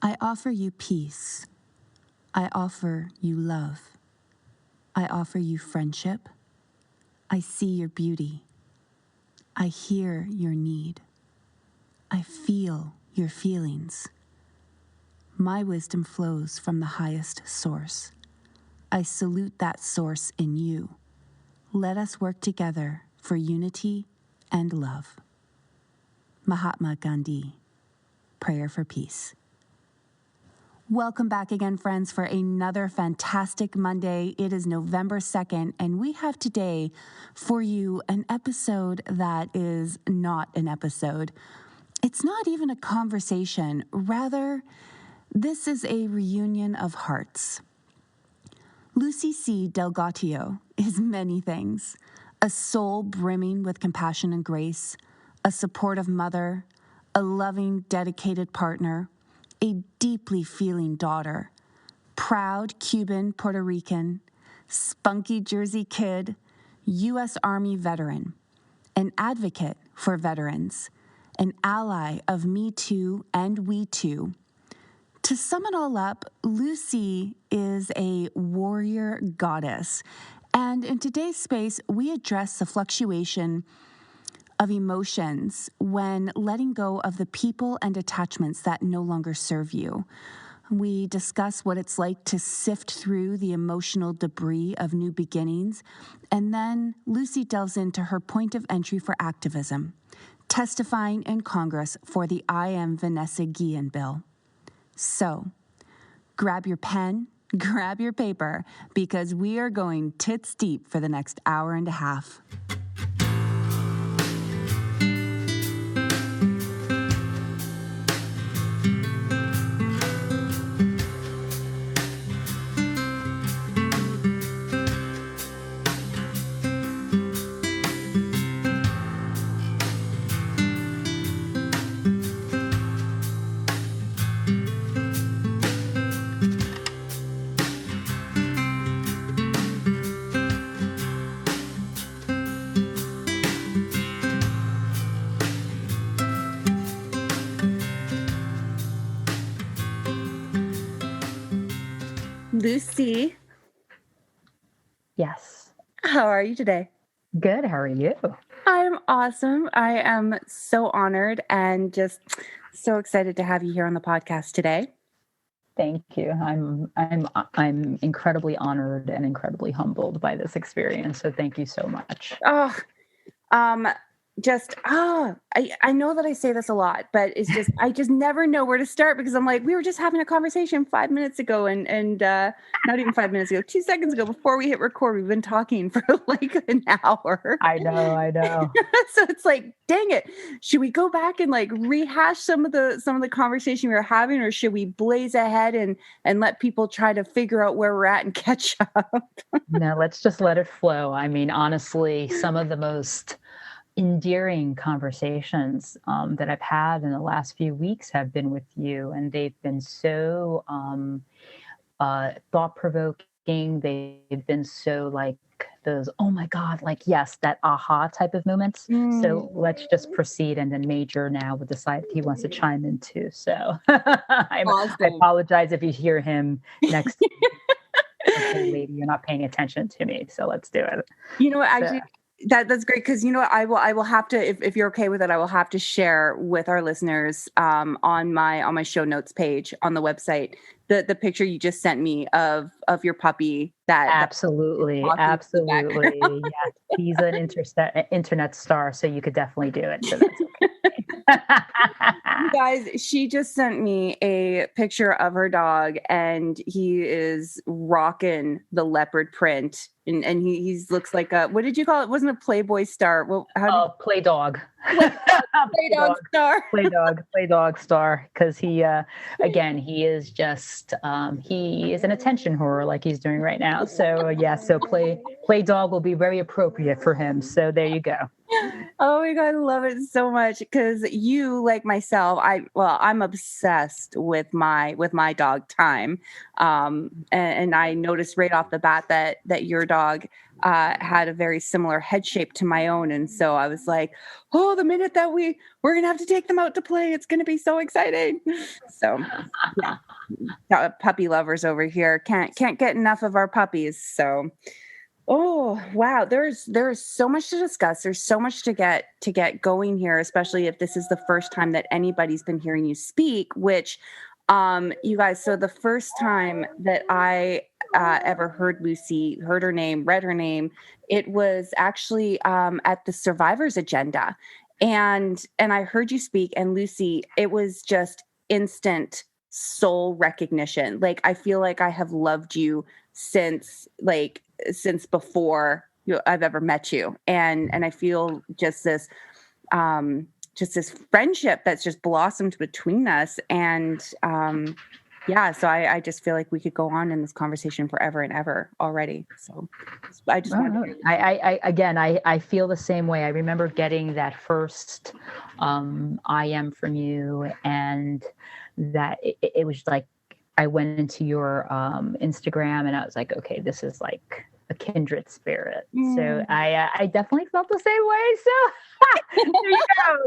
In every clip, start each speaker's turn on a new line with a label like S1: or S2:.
S1: I offer you peace. I offer you love. I offer you friendship. I see your beauty. I hear your need. I feel your feelings. My wisdom flows from the highest source. I salute that source in you. Let us work together for unity and love. Mahatma Gandhi, Prayer for Peace. Welcome back again, friends, for another fantastic Monday. It is November 2nd, and we have today for you an episode that is not an episode. It's not even a conversation. Rather, this is a reunion of hearts. Lucy C. Del Gaudio is many things: a soul brimming with compassion and grace, a supportive mother, a loving, dedicated partner, a deeply feeling daughter, proud Cuban Puerto Rican, spunky Jersey kid, U.S. Army veteran, an advocate for veterans, an ally of Me Too and We Too. To sum it all up, Lucy is a warrior goddess. And in today's space, we address the fluctuation of emotions when letting go of the people and attachments that no longer serve you. We discuss what it's like to sift through the emotional debris of new beginnings. And then Lucy delves into her point of entry for activism, testifying in Congress for the I Am Vanessa Guillen bill. So, grab your pen, grab your paper, because we are going tits deep for the next hour and a half. Lucy.
S2: Yes.
S1: How are you today?
S2: Good. How are you?
S1: I'm awesome. I am so honored and just so excited to have you here on the podcast today.
S2: Thank you. I'm incredibly honored and incredibly humbled by this experience. So thank you so much.
S1: I know that I say this a lot, but it's just, I just never know where to start, because I'm like, we were just having a conversation 5 minutes ago and not even 5 minutes ago, 2 seconds ago, before we hit record, we've been talking for like an hour.
S2: I know.
S1: So it's like, dang it. Should we go back and like rehash some of the conversation we were having, or should we blaze ahead and let people try to figure out where we're at and catch up?
S2: No, let's just let it flow. I mean, honestly, some of the most endearing conversations that I've had in the last few weeks have been with you, and they've been so thought-provoking. They've been so like those, oh my God, like, yes, that aha type of moments. So let's just proceed, and then Major now will decide if he wants to chime in too. So I apologize if you hear him next to me. Okay, lady, you're not paying attention to me, so let's do it.
S1: You know what, actually, that's great, because you know what, I will have to, if you're okay with it, I will have to share with our listeners on my show notes page on the website the picture you just sent me of your puppy.
S2: Absolutely. Yes, he's an internet star, so you could definitely do it. So that's okay.
S1: You guys, she just sent me a picture of her dog, and he is rocking the leopard print, and he looks like a, what did you call it? Wasn't a Playboy star? Well,
S2: play dog. Play dog star, because he again, he is just he is an attention whore like he's doing right now. So so play dog will be very appropriate for him. So there you go.
S1: Oh my God, I love it so much because you, like myself, I'm obsessed with my dog Time, and I noticed right off the bat that your dog had a very similar head shape to my own, and so I was like, oh, the minute that we're gonna have to take them out to play, it's gonna be so exciting. So yeah, puppy lovers over here can't get enough of our puppies. So. Oh, wow. There's so much to discuss. There's so much to get going here, especially if this is the first time that anybody's been hearing you speak, which you guys, so the first time that I ever heard her name, read her name, it was actually at the Survivors Agenda. And I heard you speak, and Lucy, it was just instant soul recognition. Like I feel like I have loved you since before I've ever met you. And I feel just this friendship that's just blossomed between us. And yeah, so I just feel like we could go on in this conversation forever and ever already. So I just want to.
S2: I feel the same way. I remember getting that first I am from you, and that it was like I went into your Instagram, and I was like, okay, this is like a kindred spirit. So I definitely felt the same way. So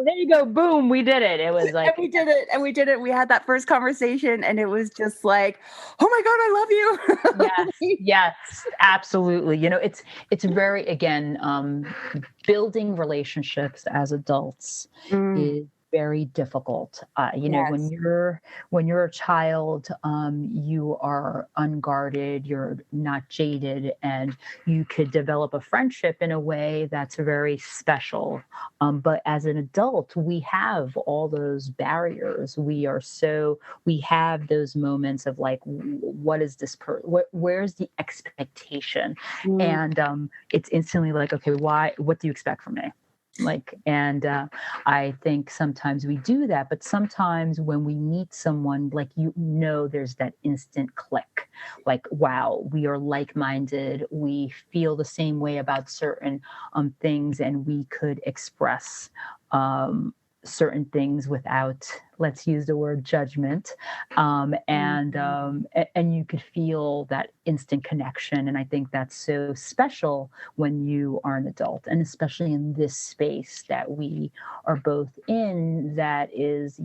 S2: there you go. Boom, we did it. It was like,
S1: and we did it. We had that first conversation, and it was just like, oh my God, I love
S2: you. Yes, absolutely. You know, it's very, again, building relationships as adults is very difficult. You know, when you're a child, you are unguarded, you're not jaded, and you could develop a friendship in a way that's very special. But as an adult, we have all those barriers. We have those moments of like, what is this where's the expectation? And it's instantly like, okay, what do you expect from me? I think sometimes we do that, but sometimes when we meet someone, like, there's that instant click, like, wow, we are like-minded, we feel the same way about certain things, and we could express certain things without, let's use the word judgment, and you could feel that instant connection. And I think that's so special when you are an adult, and especially in this space that we are both in, that is,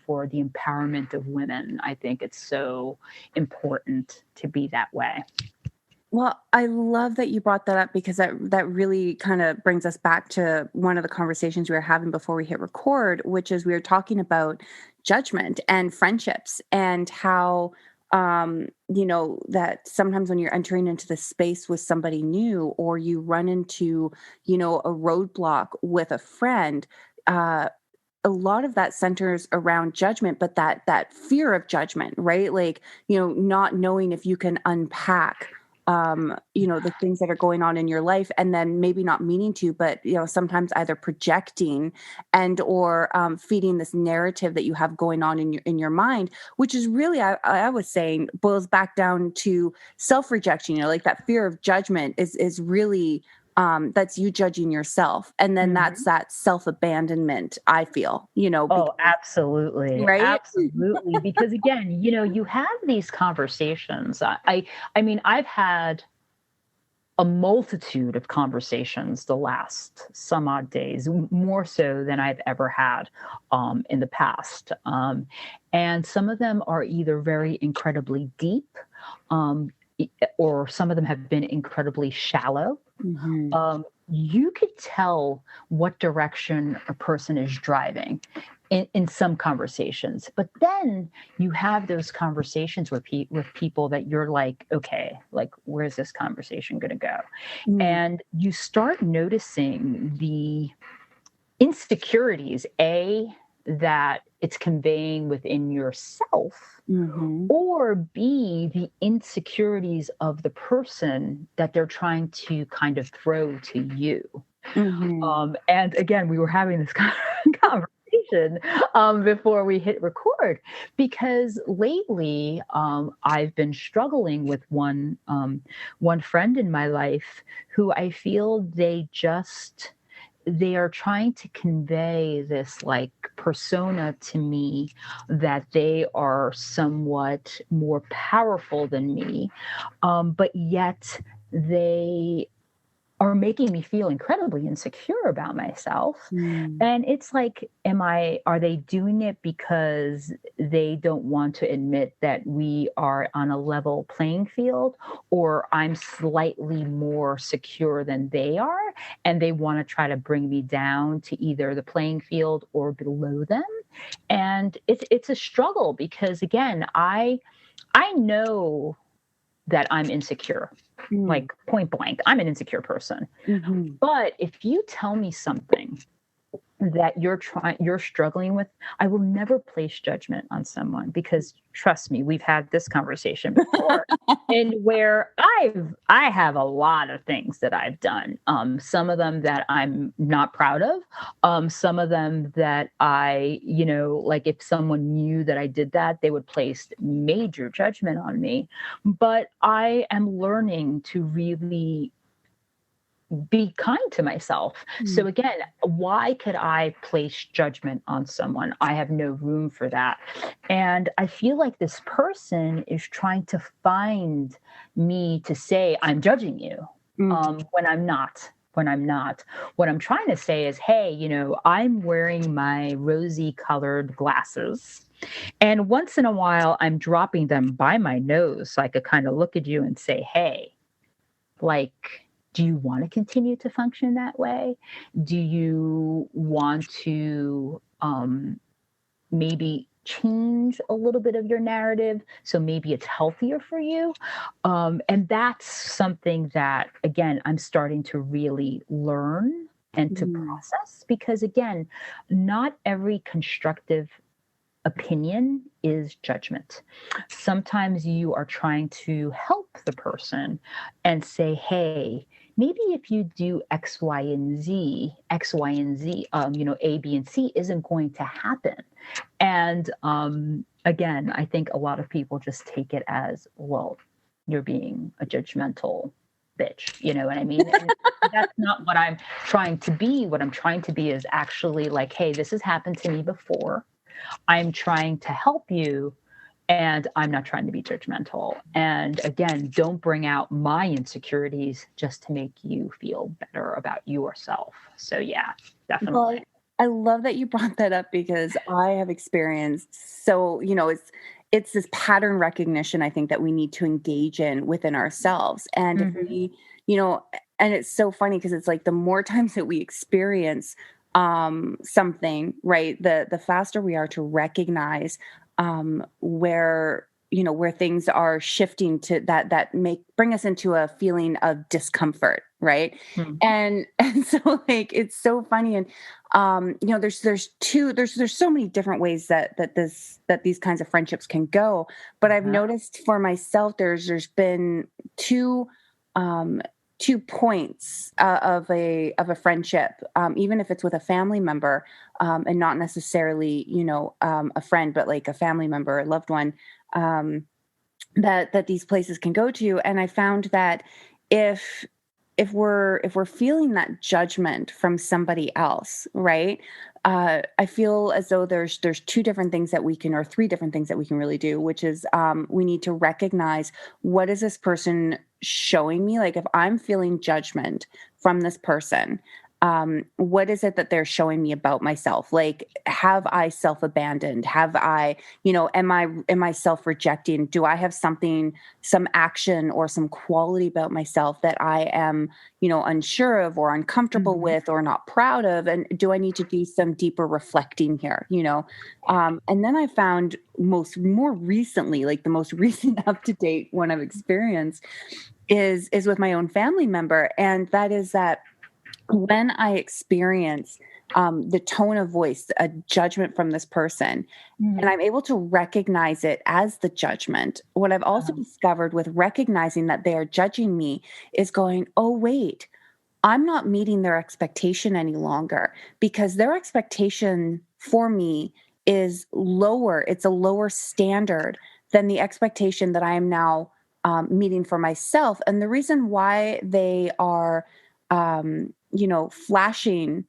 S2: for the empowerment of women. I think it's so important to be that way.
S1: Well, I love that you brought that up, because that really kind of brings us back to one of the conversations we were having before we hit record, which is we were talking about judgment and friendships, and how, that sometimes when you're entering into the space with somebody new, or you run into, a roadblock with a friend, a lot of that centers around judgment, but that fear of judgment, right? Like, not knowing if you can unpack the things that are going on in your life, and then maybe not meaning to, but, sometimes either projecting and or feeding this narrative that you have going on in your mind, which is really, I was saying, boils back down to self-rejection. Like that fear of judgment is really, that's you judging yourself. And then that's that self-abandonment, I feel,
S2: Oh, absolutely.
S1: Right?
S2: Absolutely. Because again, you have these conversations. I mean, I've had a multitude of conversations the last some odd days, more so than I've ever had in the past. And some of them are either very incredibly deep, or some of them have been incredibly shallow. You could tell what direction a person is driving in some conversations, but then you have those conversations with people that you're like, okay, like, where's this conversation going to go? And you start noticing the insecurities, that it's conveying within yourself, or B, the insecurities of the person that they're trying to kind of throw to you. And again, we were having this conversation before we hit record, because lately I've been struggling with one friend in my life who I feel they are trying to convey this like persona to me that they are somewhat more powerful than me, but yet they are making me feel incredibly insecure about myself.
S1: Mm.
S2: And it's like, are they doing it because they don't want to admit that we are on a level playing field, or I'm slightly more secure than they are, and they want to try to bring me down to either the playing field or below them? And it's a struggle because again, I know that I'm insecure,
S1: Mm.
S2: like point blank. I'm an insecure person.
S1: Mm-hmm.
S2: But if you tell me something that you're struggling with, I will never place judgment on someone, because trust me, we've had this conversation before, and where I have a lot of things that I've done, some of them that I'm not proud of, some of them that I, like if someone knew that I did that, they would place major judgment on me. But I am learning to really be kind to myself.
S1: Mm.
S2: So again, why could I place judgment on someone? I have no room for that. And I feel like this person is trying to find me to say, I'm judging you,
S1: Mm.
S2: when I'm not. When I'm not. What I'm trying to say is, hey, I'm wearing my rosy colored glasses. And once in a while, I'm dropping them by my nose so I could kind of look at you and say, hey, like, do you want to continue to function that way? Do you want to maybe change a little bit of your narrative so maybe it's healthier for you? And that's something that, again, I'm starting to really learn and to
S1: Mm.
S2: process, because again, not every constructive opinion is judgment. Sometimes you are trying to help the person and say, hey, maybe if you do X, Y, and Z, X, Y, and Z, A, B, and C isn't going to happen. And again, I think a lot of people just take it as, well, you're being a judgmental bitch. You know what I mean? And that's not what I'm trying to be. What I'm trying to be is actually like, hey, this has happened to me before. I'm trying to help you, and I'm not trying to be judgmental. And again, don't bring out my insecurities just to make you feel better about yourself. So yeah,
S1: Well,
S2: definitely.
S1: I love that you brought that up, because I have experienced, so, it's this pattern recognition, I think, that we need to engage in within ourselves. And if
S2: Mhm.
S1: we, you know, and it's so funny because it's like the more times that we experience something, right, the faster we are to recognize where, where things are shifting to that make bring us into a feeling of discomfort, right?
S2: Mhm.
S1: And so, like, it's so funny. And there's so many different ways that these kinds of friendships can go. But I've
S2: Yeah.
S1: noticed for myself, there's been two um 2 points of a friendship, even if it's with a family member, and not necessarily, a friend, but like a family member, a loved one, um, that these places can go to. And I found that if if we're feeling that judgment from somebody else, right? I feel as though there's two different things that we can, or three different things that we can really do, which is, we need to recognize, what is this person showing me? Like, if I'm feeling judgment from this person, what is it that they're showing me about myself? Like, have I self-abandoned? Have I, am I self-rejecting? Do I have some action or some quality about myself that I am, unsure of, or uncomfortable
S2: Mhm.
S1: with, or not proud of? And do I need to do some deeper reflecting here? And then I found, more recently, like the most recent up to date one I've experienced is with my own family member. And that is that, when I experience the tone of voice, a judgment from this person, and
S2: Mhm.
S1: I'm able to recognize it as the judgment, what I've also
S2: Um,
S1: discovered with recognizing that they are judging me is going, oh, wait, I'm not meeting their expectation any longer, because their expectation for me is lower. It's a lower standard than the expectation that I am now meeting for myself. And the reason why they are, flashing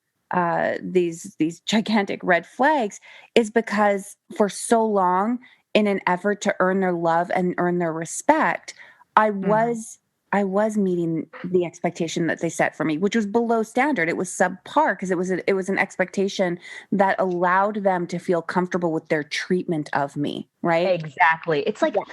S1: these gigantic red flags is because for so long, in an effort to earn their love and earn their respect, I was I was meeting the expectation that they set for me, which was below standard. It was subpar because it was an expectation that allowed them to feel comfortable with their treatment of me, right?
S2: Exactly. It's like,
S1: Yeah.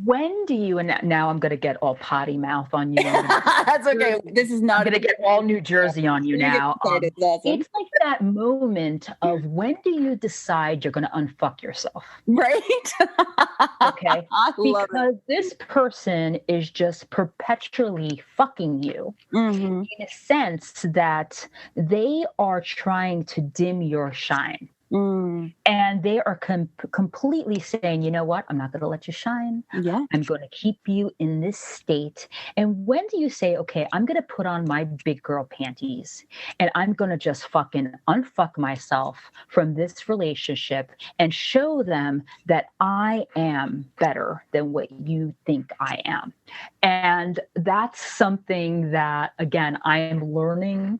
S2: when do you, and now I'm going to get all potty mouth on you.
S1: That's okay. This is
S2: I'm
S1: not
S2: going to get all New Jersey on you
S1: You're gonna get
S2: now.
S1: excited. It's awesome.
S2: It's like that moment of, when do you decide you're going to unfuck yourself?
S1: Right?
S2: Okay.
S1: I love
S2: Because this person is just perpetually fucking you,
S1: Mm-hmm.
S2: in a sense that they are trying to dim your shine.
S1: Mm.
S2: And they are completely saying, you know what? I'm not going to let you shine.
S1: Yeah.
S2: I'm going to keep you in this state. And when do you say, okay, I'm going to put on my big girl panties and I'm going to just fucking unfuck myself from this relationship and show them that I am better than what you think I am? And that's something that, again, I am learning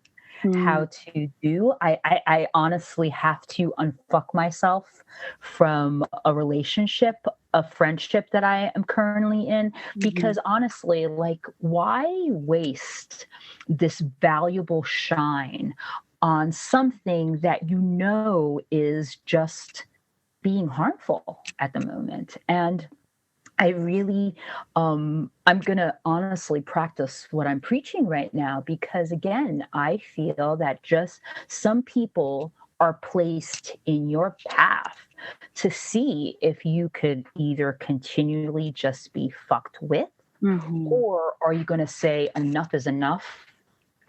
S2: how to do. I honestly have to unfuck myself from a relationship, a friendship that I am currently in, because honestly, like, why waste this valuable shine on something that you know is just being harmful at the moment? And I really, I'm going to honestly practice what I'm preaching right now, because, again, I feel that just some people are placed in your path to see if you could either continually just be fucked with,
S1: Mm-hmm.
S2: or are you going to say, enough is enough?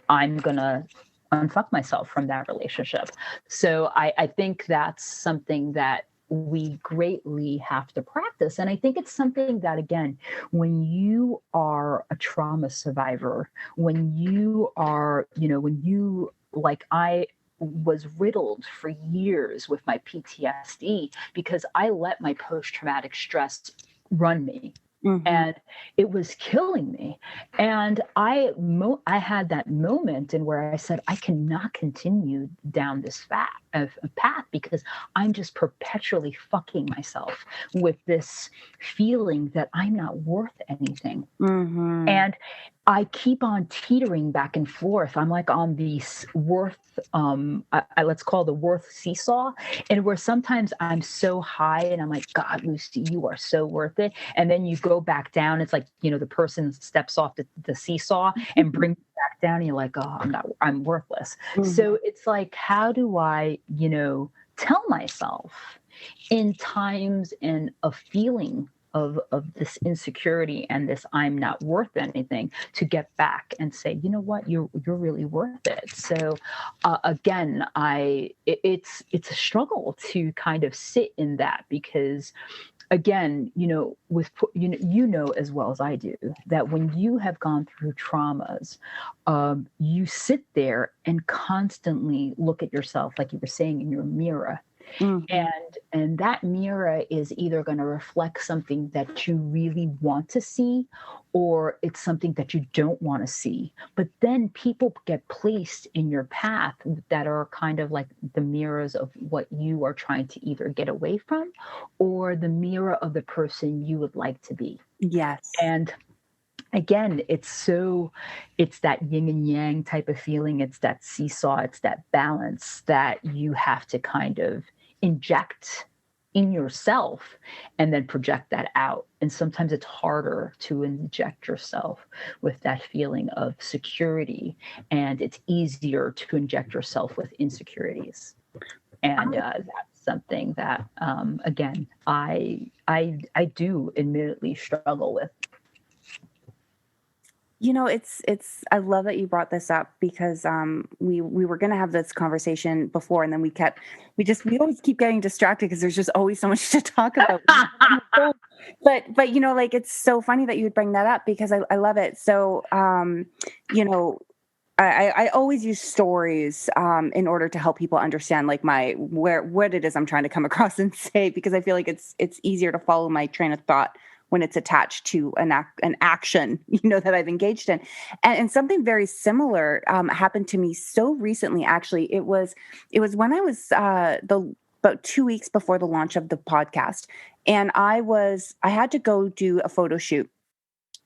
S2: I'm going to unfuck myself from that relationship. So I think that's something that we greatly have to practice. And I think it's something that, again, when you are a trauma survivor, when you are, when you, like I was riddled for years with my PTSD because I let my post-traumatic stress run me. And it was killing me. And I had that moment in where I said, I cannot continue down this path, because I'm just perpetually fucking myself with this feeling that I'm not worth anything. And I keep on teetering back and forth. I'm like on the worth, let's call the worth seesaw, and where sometimes I'm so high and I'm like, God, Lucy, you are so worth it. And then you go back down. It's like, the person steps off the seesaw and brings you back down. And you're like, oh, I'm worthless. So it's like, how do I, tell myself in times and a feeling of this insecurity and this I'm not worth anything, to get back and say, you know what, you're really worth it. So again, it's a struggle to kind of sit in that, because again, with as well as I do, that when you have gone through traumas, you sit there and constantly look at yourself, like you were saying, in your mirror. And that mirror is either going to reflect something that you really want to see, or it's something that you don't want to see. But then people get placed in your path that are kind of like the mirrors of what you are trying to either get away from, or the mirror of the person you would like to be.
S1: Yes.
S2: And again, it's that yin and yang type of feeling. It's that seesaw. It's that balance that you have to kind of inject in yourself and then project that out. And sometimes it's harder to inject yourself with that feeling of security, and it's easier to inject yourself with insecurities. And that's something that, again, I do admittedly struggle with.
S1: It's I love that you brought this up, because we were going to have this conversation before, and then we always keep getting distracted because there's just always so much to talk about. but like, it's so funny that you would bring that up, because I love it. So I always use stories in order to help people understand, like, what it is I'm trying to come across and say, because I feel like it's easier to follow my train of thought when it's attached to an action, that I've engaged in. And something very similar happened to me so recently. Actually, it was when I was about 2 weeks before the launch of the podcast, and I had to go do a photo shoot.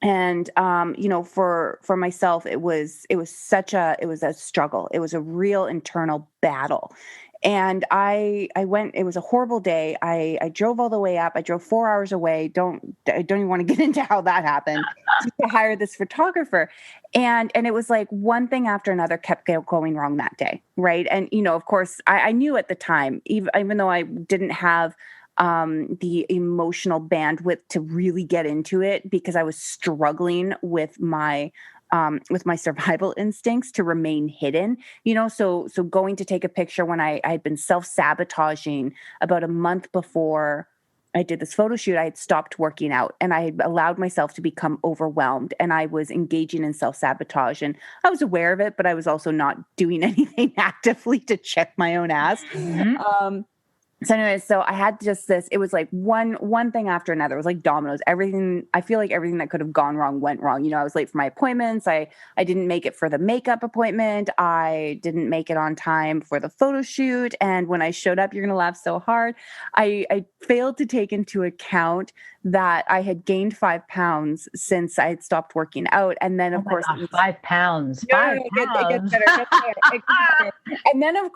S1: And, for myself, it was a struggle. It was a real internal battle. And I went, it was a horrible day. I drove all the way up. I drove 4 hours away. I don't even want to get into how that happened to hire this photographer. And it was like one thing after another kept going wrong that day. Right. And, of course I knew at the time, even though I didn't have the emotional bandwidth to really get into it, because I was struggling with my survival instincts to remain hidden, so going to take a picture when I had been self-sabotaging about a month before I did this photo shoot. I had stopped working out and I had allowed myself to become overwhelmed, and I was engaging in self-sabotage, and I was aware of it, but I was also not doing anything actively to check my own ass. So anyways, so I had just this, it was like one thing after another. It was like dominoes. I feel like everything that could have gone wrong went wrong. I was late for my appointments. I didn't make it for the makeup appointment. I didn't make it on time for the photo shoot. And when I showed up, you're going to laugh so hard, I failed to take into account that I had gained 5 pounds since I had stopped working out. And then, of course,
S2: gosh, 5 pounds.
S1: No,
S2: 5
S1: it
S2: pounds.
S1: gets better. It gets better. And then, of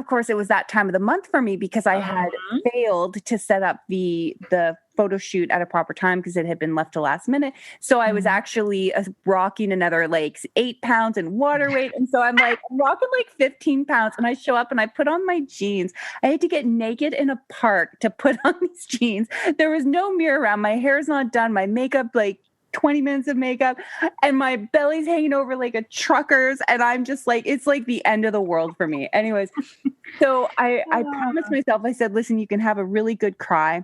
S1: course, it was that time of the month for me, because I had failed to set up the photo shoot at a proper time because it had been left to last minute. So I was actually rocking another like 8 pounds in water weight. And so I'm rocking like 15 pounds, and I show up and I put on my jeans. I had to get naked in a park to put on these jeans. There was no mirror around. My hair's not done. My makeup, like 20 minutes of makeup, and my belly's hanging over like a trucker's. And I'm just like, it's like the end of the world for me. Anyways, so I promised myself, I said, listen, you can have a really good cry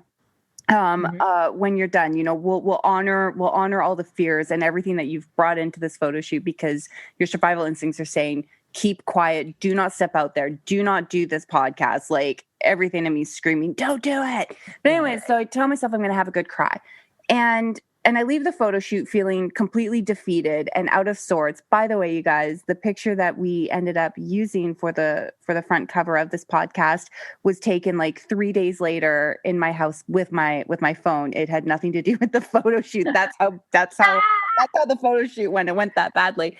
S1: when you're done. We'll honor all the fears and everything that you've brought into this photo shoot, because your survival instincts are saying, keep quiet, do not step out there, do not do this podcast. Like everything in me screaming, don't do it. But anyway, so I tell myself I'm going to have a good cry. And I leave the photo shoot feeling completely defeated and out of sorts. By the way, you guys, the picture that we ended up using for the front cover of this podcast was taken like 3 days later in my house with my phone. It had nothing to do with the photo shoot. That's how the photo shoot went. It went that badly.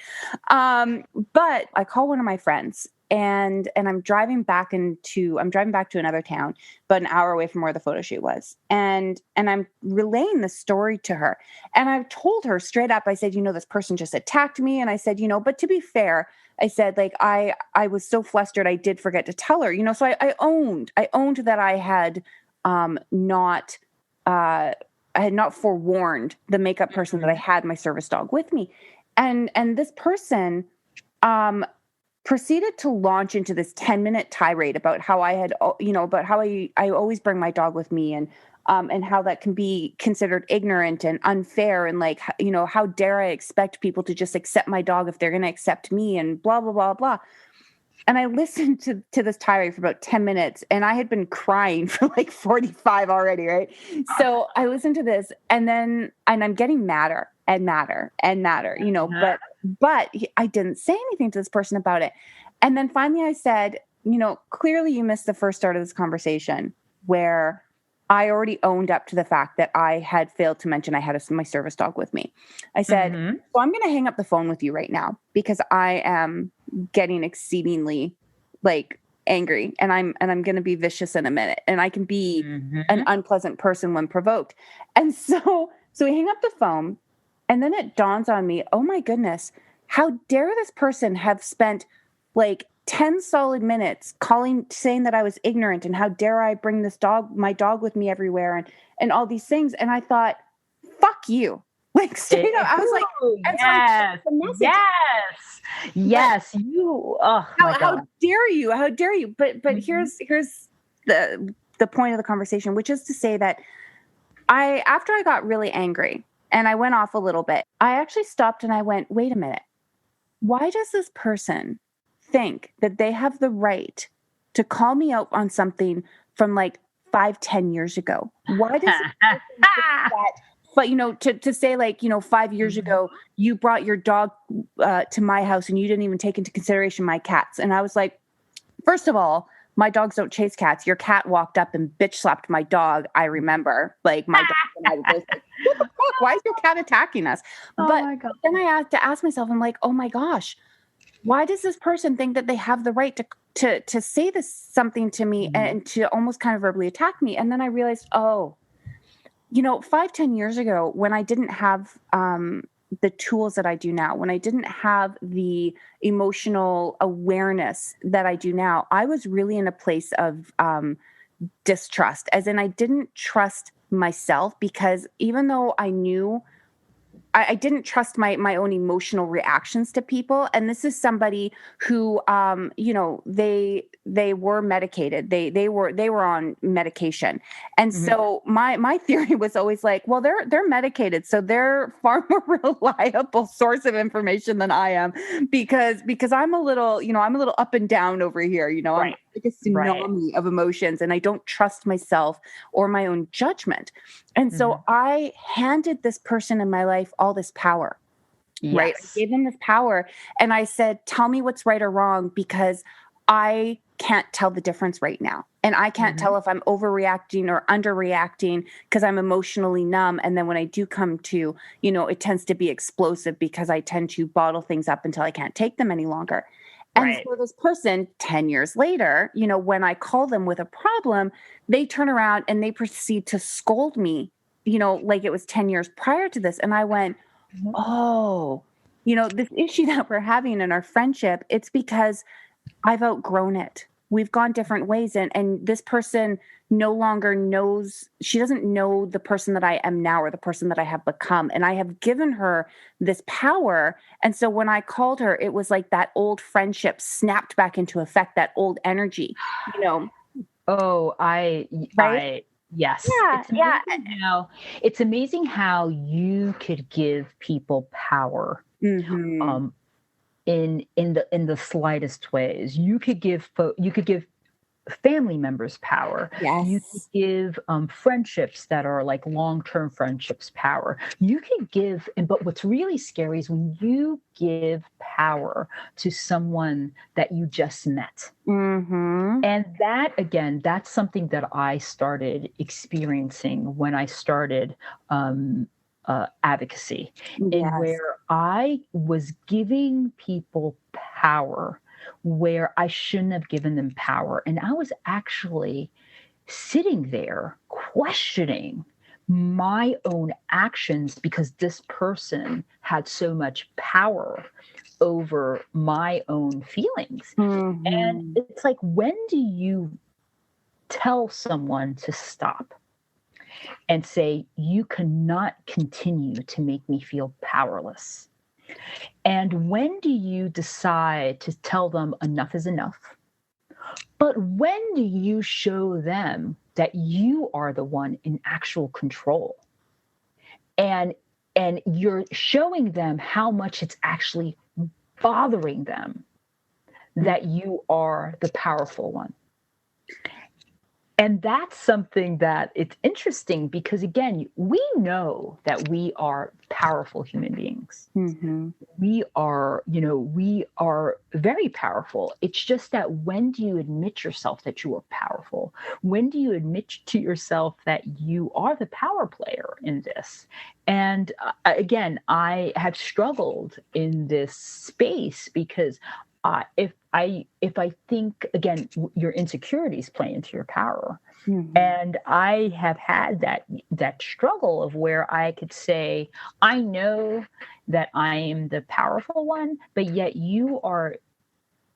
S1: But I call one of my friends, and I'm driving back to another town, but an hour away from where the photo shoot was. And I'm relaying the story to her. And I've told her straight up, I said, this person just attacked me. And I said, but to be fair, I said, like, I was so flustered, I did forget to tell her, so I owned that I had not forewarned the makeup person that I had my service dog with me. And this person, proceeded to launch into this 10-minute tirade about how I had, about how I always bring my dog with me, and how that can be considered ignorant and unfair. And like, how dare I expect people to just accept my dog if they're going to accept me, and blah, blah, blah, blah. And I listened to this tirade for about 10 minutes, and I had been crying for like 45 already. Right. So I listened to this, and I'm getting madder and madder and madder, but I didn't say anything to this person about it. And then finally I said, clearly you missed the first start of this conversation, where I already owned up to the fact that I had failed to mention I had my service dog with me. I said, so I'm going to hang up the phone with you right now, because I am getting exceedingly like angry, and I'm going to be vicious in a minute, and I can be an unpleasant person when provoked. And so we hang up the phone, and then it dawns on me, oh my goodness, how dare this person have spent like 10 solid minutes saying that I was ignorant, and how dare I bring my dog with me everywhere, and all these things. And I thought, fuck you. Like straight up, I was like,
S2: yes, you. Oh my God.
S1: How dare you? How dare you? But here's the point of the conversation, which is to say that after I got really angry and I went off a little bit, I actually stopped and I went, wait a minute. Why does this person think that they have the right to call me out on something from like 5-10 years ago? Why does this person think that But, to say, like, 5 years ago, you brought your dog to my house and you didn't even take into consideration my cats. And I was like, first of all, my dogs don't chase cats. Your cat walked up and bitch slapped my dog. I remember, like, my dog and I were both like, what the fuck? Why is your cat attacking us? But then I had to ask myself, I'm like, oh my gosh, why does this person think that they have the right to say something to me and to almost kind of verbally attack me? And then I realized, 5-10 years ago, when I didn't have the tools that I do now, when I didn't have the emotional awareness that I do now, I was really in a place of distrust, as in I didn't trust myself, because even though I knew, I didn't trust my own emotional reactions to people. And this is somebody who, they were medicated. They were on medication. And so my theory was always like, well, they're medicated, so they're far more reliable source of information than I am, because I'm a little up and down over here. I'm like a tsunami of emotions, and I don't trust myself or my own judgment. And so I handed this person in my life all this power, right? I gave them this power, and I said, tell me what's right or wrong, because I can't tell the difference right now. And I can't tell if I'm overreacting or underreacting, because I'm emotionally numb. And then when I do come to, it tends to be explosive, because I tend to bottle things up until I can't take them any longer. And so this person, 10 years later, when I call them with a problem, they turn around and they proceed to scold me, like it was 10 years prior to this. And I went, this issue that we're having in our friendship, it's because I've outgrown it. We've gone different ways. And this person no longer knows, she doesn't know the person that I am now, or the person that I have become. And I have given her this power. And so when I called her, it was like that old friendship snapped back into effect, that old energy,
S2: Right? Yes.
S1: Yeah.
S2: It's amazing how you could give people power. In the slightest ways. You could give family members power.
S1: Yes.
S2: You could give friendships that are like long-term friendships power. You can give, but what's really scary is when you give power to someone that you just met. And that, again, that's something that I started experiencing when I started advocacy, in where I was giving people power where I shouldn't have given them power. And I was actually sitting there questioning my own actions, because this person had so much power over my own feelings. And it's like, when do you tell someone to stop and say, you cannot continue to make me feel powerless? And when do you decide to tell them enough is enough? But when do you show them that you are the one in actual control? And you're showing them how much it's actually bothering them that you are the powerful one. And that's something that it's interesting, because, again, we know that we are powerful human beings. We are very powerful. It's just that, when do you admit yourself that you are powerful? When do you admit to yourself that you are the power player in this? And again, I have struggled in this space, because if I think, again, your insecurities play into your power. And I have had that struggle of where I could say, I know that I am the powerful one, but yet you are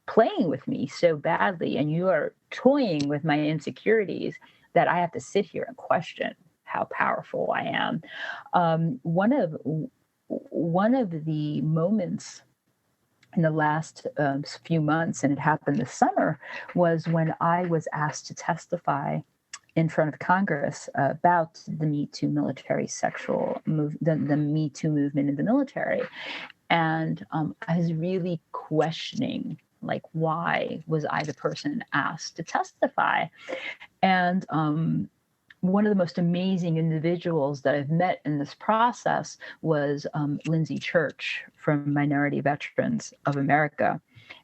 S2: playing with me so badly, and you are toying with my insecurities, that I have to sit here and question how powerful I am. One of the moments in the last few months, and it happened this summer, was when I was asked to testify in front of Congress about the Me Too military the Me Too movement in the military. And I was really questioning, like, why was I the person asked to testify? And one of the most amazing individuals that I've met in this process was Lindsay Church from Minority Veterans of America.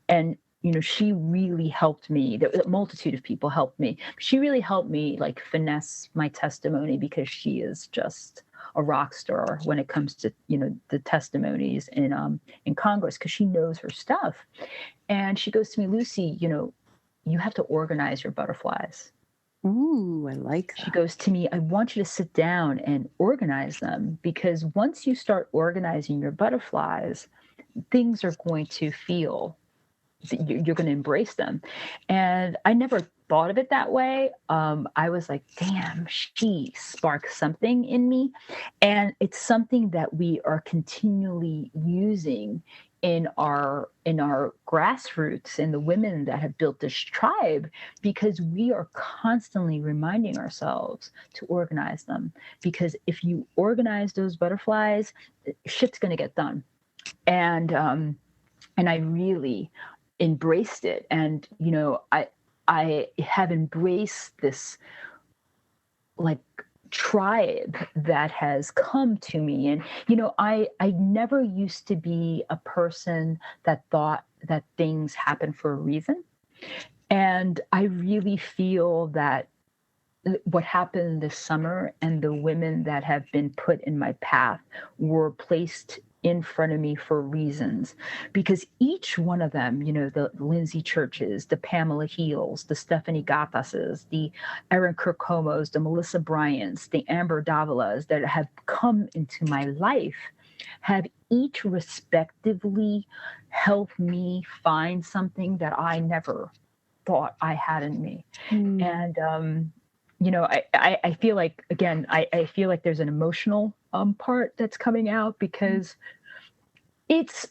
S2: And, she really helped me. A multitude of people helped me. She really helped me like finesse my testimony, because she is just a rock star when it comes to, the testimonies in Congress, because she knows her stuff. And she goes to me, Lucy, you have to organize your butterflies.
S3: Ooh, I like that.
S2: She goes to me, I want you to sit down and organize them, because once you start organizing your butterflies, things are going to feel, you're going to embrace them. And I never thought of it that way. I was like, damn, she sparked something in me. And it's something that we are continually using in our grassroots, and the women that have built this tribe, because we are constantly reminding ourselves to organize them. Because if you organize those butterflies, shit's going to get done. And I really embraced it. And I have embraced this like tribe that has come to me. And I never used to be a person that thought that things happen for a reason. And I really feel that what happened this summer, and the women that have been put in my path, were placed in front of me for reasons, because each one of them, the Lindsay Churches, the Pamela Heals, the Stephanie Gathases, the Erin Kirkomos, the Melissa Bryants, the Amber Davilas that have come into my life, have each respectively helped me find something that I never thought I had in me. And I feel like, again, I feel like there's an emotional part that's coming out, because it's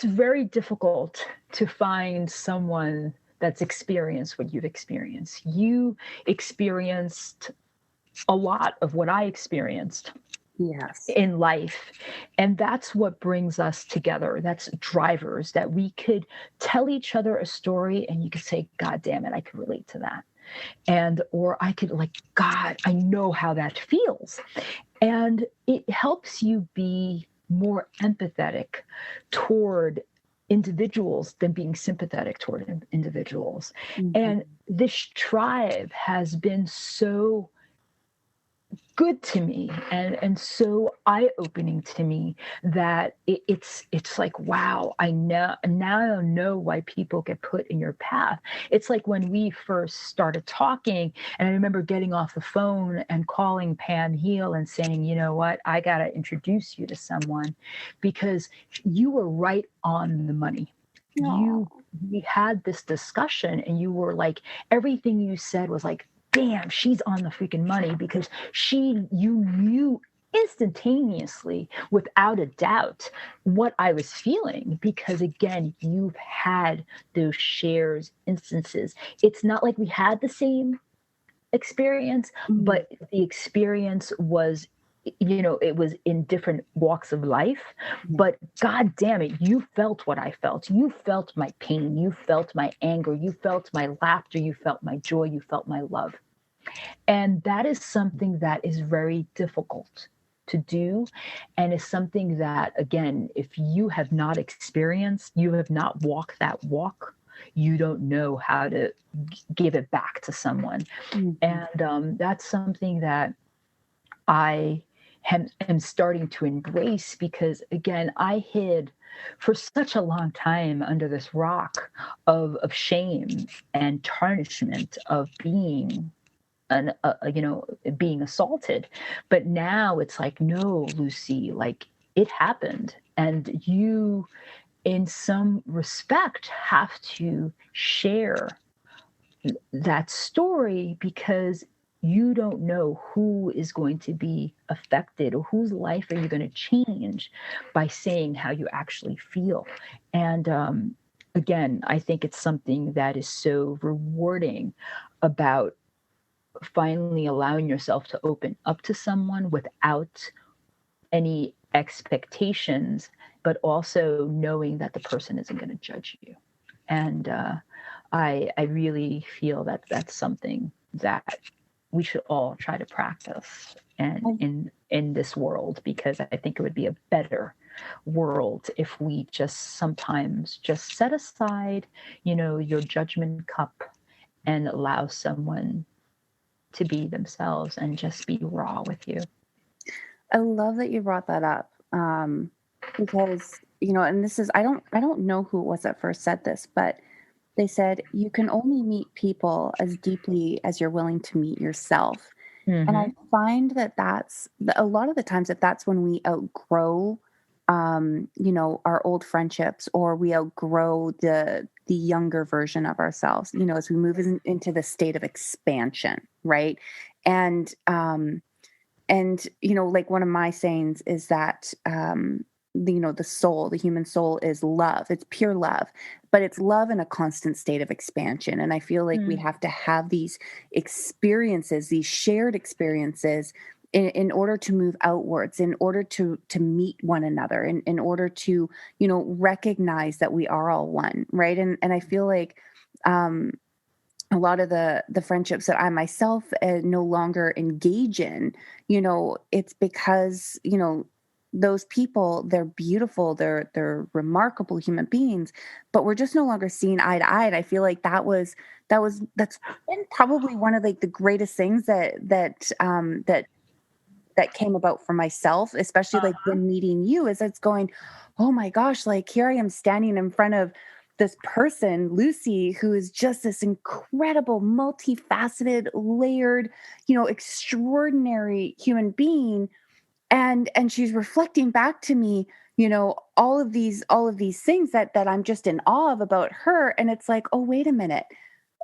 S2: very difficult to find someone that's experienced what you've experienced. You experienced a lot of what I experienced.
S3: Yes.
S2: In life. And that's what brings us together. That's drivers, that we could tell each other a story and you could say, God damn it, I could relate to that. And, or I could like, God, I know how that feels. And it helps you be more empathetic toward individuals than being sympathetic toward individuals. Mm-hmm. And this tribe has been so good to me and so eye-opening to me that it's like, wow, I now know why people get put in your path. It's like when we first started talking, and I remember getting off the phone and calling Pam Heal and saying, you know what, I got to introduce you to someone, because you were right on the money. We had this discussion, and you were like, everything you said was like, damn, she's on the freaking money, because you knew instantaneously, without a doubt, what I was feeling, because again, you've had those shares instances. It's not like we had the same experience, but the experience was, it was in different walks of life, but God damn it, you felt what I felt. You felt my pain. You felt my anger. You felt my laughter. You felt my joy. You felt my love. And that is something that is very difficult to do. And is something that, again, if you have not experienced, you have not walked that walk, you don't know how to give it back to someone. And that's something that I am starting to embrace, because again, I hid for such a long time under this rock of shame and tarnishment of being being assaulted. But now it's like, no, Lucy, like it happened, and you in some respect have to share that story, because you don't know who is going to be affected, or whose life are you going to change by saying how you actually feel. And again, I think it's something that is so rewarding about finally allowing yourself to open up to someone without any expectations, but also knowing that the person isn't going to judge you. And I really feel that that's something that we should all try to practice and in this world, because I think it would be a better world if we just sometimes just set aside, your judgment cup and allow someone to be themselves and just be raw with you.
S3: I love that you brought that up, because and this is I don't know who it was that first said this, but they said you can only meet people as deeply as you're willing to meet yourself. And I find that that's a lot of the times that's when we outgrow, our old friendships, or we outgrow the younger version of ourselves, as we move into the state of expansion, right? And like one of my sayings is that, the human soul is love. It's pure love, but it's love in a constant state of expansion. And I feel like we have to have these experiences, these shared experiences, in order to move outwards, in order to meet one another, in order to, recognize that we are all one, right? And I feel like, a lot of the friendships that I myself no longer engage in, it's because, those people, they're beautiful, they're remarkable human beings, but we're just no longer seeing eye to eye. And I feel like that's been probably one of like the greatest things that came about for myself, especially like when meeting you, is it's going, oh my gosh, like here I am standing in front of this person, Lucy, who is just this incredible, multifaceted, layered, extraordinary human being. And she's reflecting back to me, all of these things that I'm just in awe of about her. And it's like, oh, wait a minute.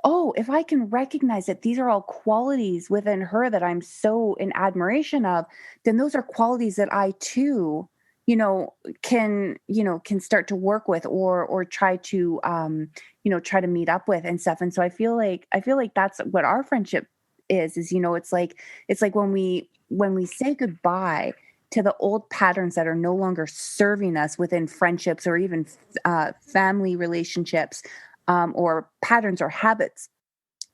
S3: Oh, if I can recognize that these are all qualities within her that I'm so in admiration of, then those are qualities that I too, can start to work with, or try to, try to meet up with and stuff. And so I feel like that's what our friendship is, it's like when we say goodbye to the old patterns that are no longer serving us within friendships, or even family relationships, or patterns or habits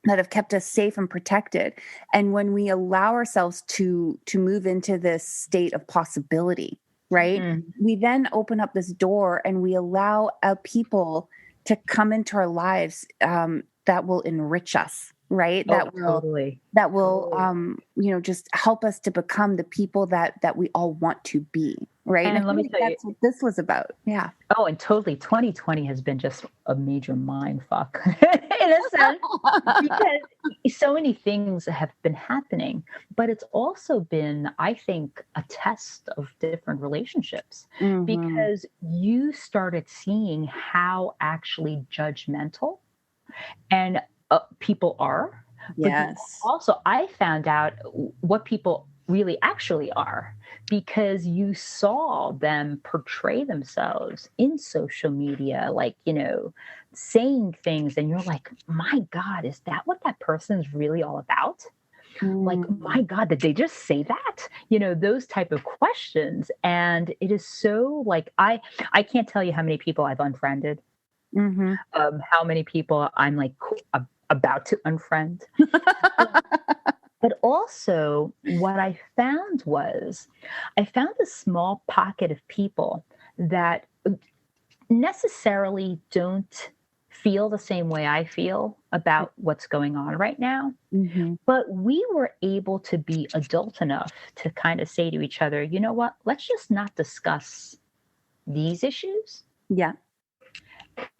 S3: that have kept us safe and protected. And when we allow ourselves to move into this state of possibility, right? We then open up this door and we allow people to come into our lives, that will enrich us, right?
S2: Totally.
S3: That will, just help us to become the people that we all want to be, right?
S2: And let me tell you,
S3: that's what this was about. Yeah.
S2: Oh, and totally. 2020 has been just a major mind fuck in a sense, because so many things have been happening, but it's also been, I think, a test of different relationships, because you started seeing how actually judgmental and people are.
S3: Yes.
S2: But also, I found out what people really actually are, because you saw them portray themselves in social media, like, saying things, and you're like, my God, is that what that person's really all about? Like, my God, did they just say that? Those type of questions. And it is so like, I can't tell you how many people I've unfriended, how many people I'm like about to unfriend. But also what I found was a small pocket of people that necessarily don't feel the same way I feel about what's going on right now. But we were able to be adult enough to kind of say to each other, you know what, let's just not discuss these issues.
S3: Yeah.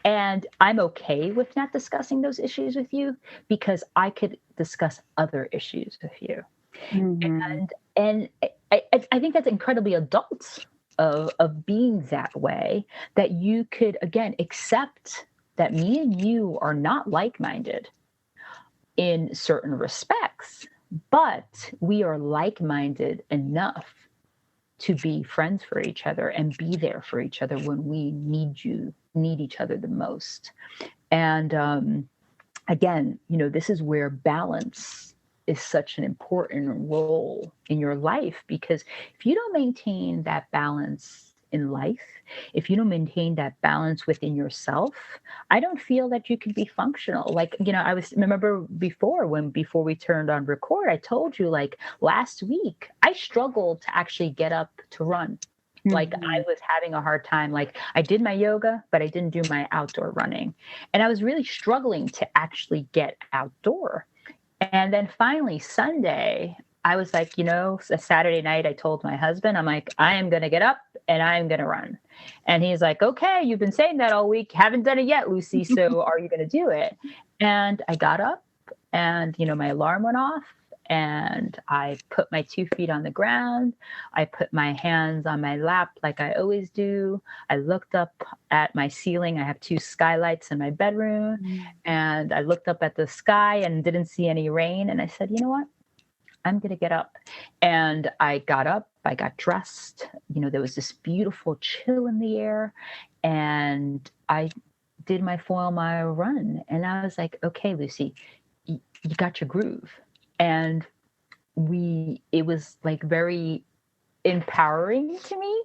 S2: And I'm okay with not discussing those issues with you, because I could discuss other issues with you. And I think that's incredibly adult of being that way, that you could, again, accept that me and you are not like-minded in certain respects, but we are like-minded enough to be friends for each other and be there for each other when we need each other the most. And again, this is where balance is such an important role in your life, because if you don't maintain that balance in life, if you don't maintain that balance within yourself, I don't feel that you can be functional. Like, remember before we turned on record, I told you, like, last week, I struggled to actually get up to run. Like, I was having a hard time. Like, I did my yoga, but I didn't do my outdoor running. And I was really struggling to actually get outdoor. And then finally Sunday, I was like, a Saturday night, I told my husband, I'm like, I am going to get up and I'm going to run. And he's like, okay, you've been saying that all week. Haven't done it yet, Lucy. So are you going to do it? And I got up and, my alarm went off and I put my 2 feet on the ground. I put my hands on my lap like I always do. I looked up at my ceiling. I have 2 skylights in my bedroom. And I looked up at the sky and didn't see any rain. And I said, you know what? I'm going to get up. And I got up, I got dressed. There was this beautiful chill in the air. And I did my 4-mile run. And I was like, okay, Lucy, you got your groove. And it was like very empowering to me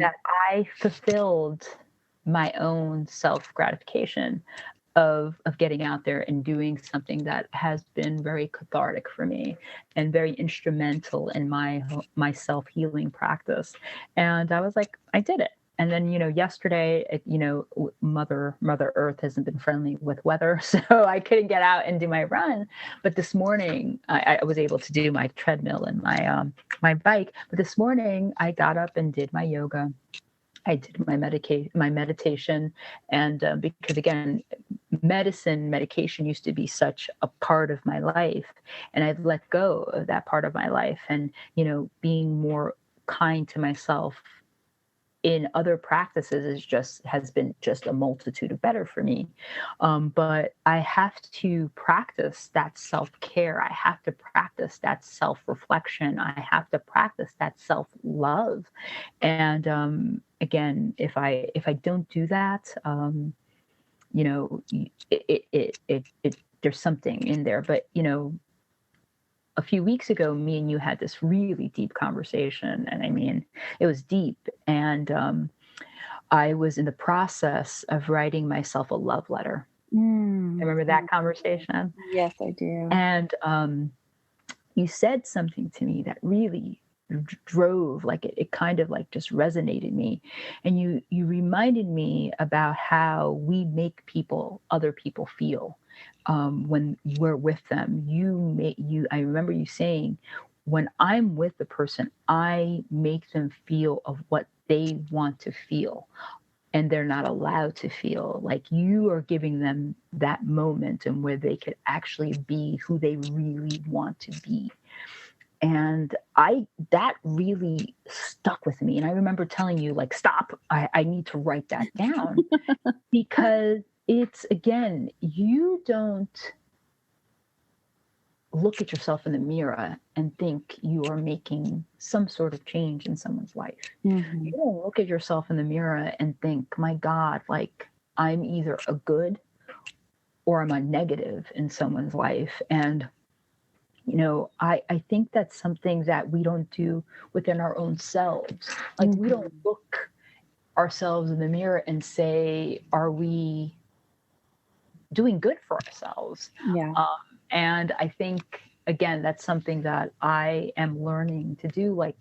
S2: that I fulfilled my own self-gratification of getting out there and doing something that has been very cathartic for me and very instrumental in my self-healing practice. And I was like, I did it. And then, yesterday, Mother Earth hasn't been friendly with weather, so I couldn't get out and do my run. But this morning, I was able to do my treadmill and my bike. But this morning, I got up and did my yoga. I did my meditation, and because again, medication used to be such a part of my life, and I've let go of that part of my life, and being more kind to myself in other practices has been just a multitude of better for me. But I have to practice that self-care. I have to practice that self-reflection. I have to practice that self-love. And again, if I don't do that, there's something in there. But a few weeks ago, me and you had this really deep conversation, and I mean, it was deep. And I was in the process of writing myself a love letter. Remember that conversation?
S3: Yes, I do.
S2: And you said something to me that really drove, like it kind of like just resonated me. And you reminded me about how we make other people feel when we're with them. I remember you saying, when I'm with the person, I make them feel of what they want to feel, and they're not allowed to feel. Like, you are giving them that moment and where they could actually be who they really want to be. And that really stuck with me. And I remember telling you, like, stop, I need to write that down because it's, again, you don't look at yourself in the mirror and think you are making some sort of change in someone's life. You don't look at yourself in the mirror and think, my God, like, I'm either a good or I'm a negative in someone's life. And I think that's something that we don't do within our own selves. Like, we don't look ourselves in the mirror and say, are we doing good for ourselves?
S3: Yeah.
S2: And I think, again, that's something that I am learning to do, like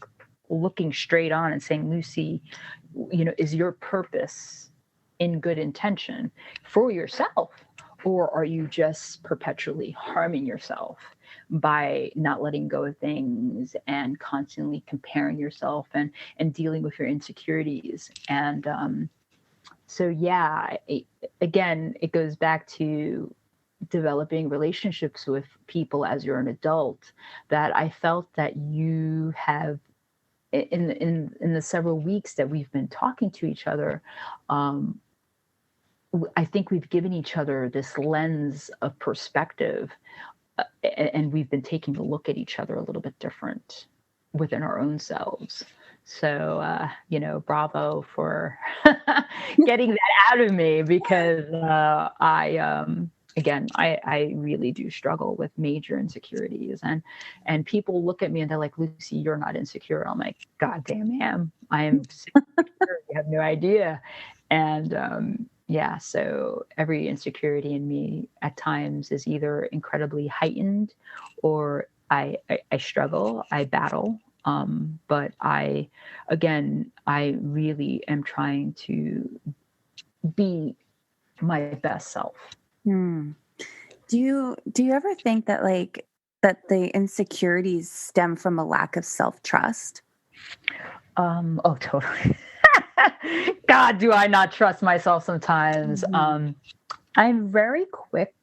S2: looking straight on and saying, Lucy, is your purpose in good intention for yourself? Or are you just perpetually harming yourself by not letting go of things and constantly comparing yourself and dealing with your insecurities? And so, yeah, again, it goes back to developing relationships with people as you're an adult, that I felt that you have in the several weeks that we've been talking to each other. I think we've given each other this lens of perspective, and we've been taking a look at each other a little bit different within our own selves. So, bravo for getting that out of me, because again, I really do struggle with major insecurities, and people look at me and they're like, Lucy, you're not insecure. I'm like, God damn, ma'am, I am insecure. You have no idea. And yeah, so every insecurity in me at times is either incredibly heightened or I struggle, I battle. But again, I really am trying to be my best self.
S3: Do you ever think that that the insecurities stem from a lack of self-trust?
S2: Oh, totally. God, do I not trust myself sometimes? I'm very quick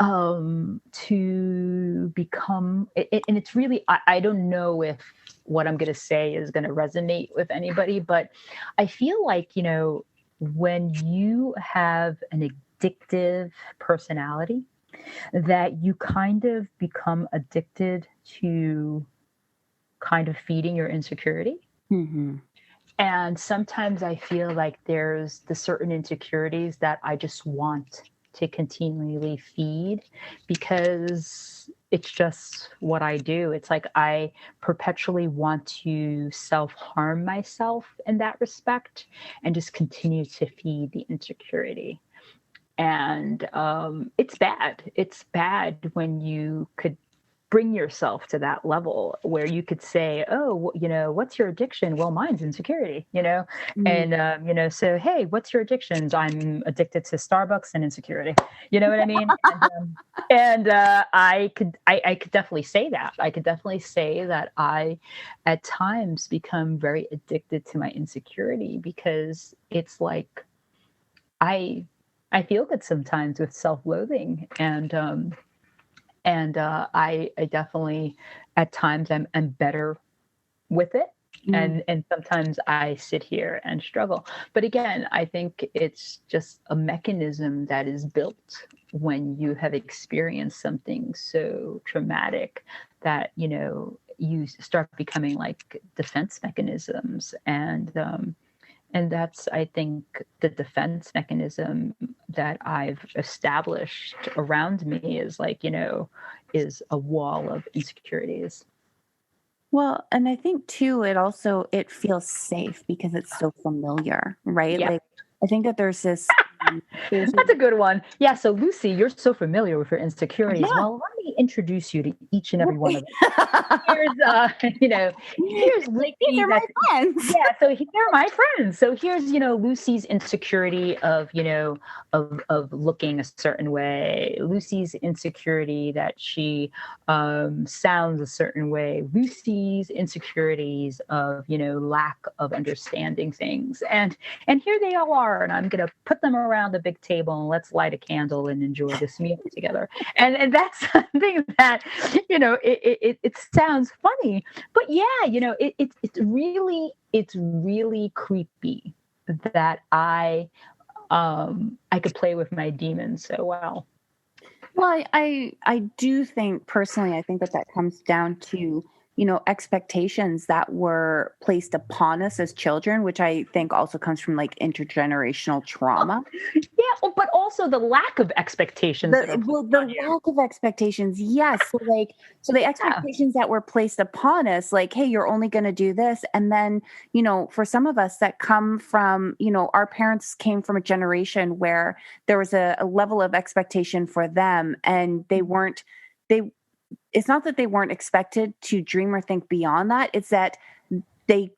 S2: to become, and it's really, I don't know if what I'm going to say is going to resonate with anybody, but I feel like, when you have an addictive personality, that you kind of become addicted to kind of feeding your insecurity. And sometimes I feel like there's the certain insecurities that I just want to continually feed because it's just what I do. It's like I perpetually want to self-harm myself in that respect and just continue to feed the insecurity. And it's bad. It's bad when you could bring yourself to that level where you could say, oh, what's your addiction? Well, mine's insecurity, and, so, hey, what's your addictions? I'm addicted to Starbucks and insecurity. You know what I mean? And I could definitely say that. I could definitely say that I, at times, become very addicted to my insecurity because it's like I feel good sometimes with self-loathing and I definitely, at times, I'm better with it. And sometimes I sit here and struggle. But again, I think it's just a mechanism that is built when you have experienced something so traumatic that, you start becoming like defense mechanisms. And that's, I think, the defense mechanism that I've established around me is is a wall of insecurities.
S3: Well, and I think too, it feels safe because it's so familiar, right?
S2: Yeah.
S3: Like, I think that there's this.
S2: That's a good one. Yeah. So, Lucy, you're so familiar with your insecurities.
S3: Yeah.
S2: Well, let me introduce you to each and every one of them. Here's, here's Lucy.
S3: These are my friends.
S2: Yeah. So they're my friends. So here's, Lucy's insecurity of, of looking a certain way. Lucy's insecurity that she sounds a certain way. Lucy's insecurities of, lack of understanding things. And here they all are. And I'm going to put them around the big table and let's light a candle and enjoy this meal together. And that's something that, it sounds funny, but yeah, it's really creepy that I could play with my demons so well.
S3: Well, I do think personally, I think that comes down to, expectations that were placed upon us as children, which I think also comes from like intergenerational trauma.
S2: Yeah, but also the lack of expectations.
S3: The lack of expectations, yes. So the expectations that were placed upon us, like, hey, you're only going to do this. And then, for some of us that come from, our parents came from a generation where there was a level of expectation for them and it's not that they weren't expected to dream or think beyond that. It's that they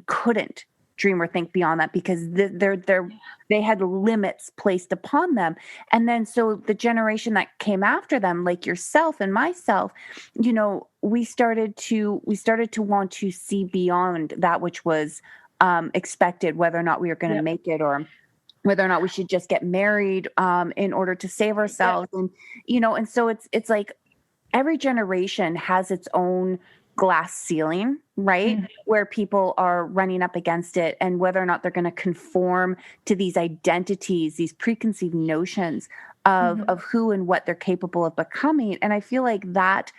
S3: couldn't dream or think beyond that because they had limits placed upon them. And then so the generation that came after them, like yourself and myself, we started to want to see beyond that which was expected, whether or not we were going to make it or whether or not we should just get married in order to save ourselves. And and so it's like every generation has its own glass ceiling, right? Mm-hmm. Where people are running up against it and whether or not they're going to conform to these identities, these preconceived notions of who and what they're capable of becoming. And I feel like that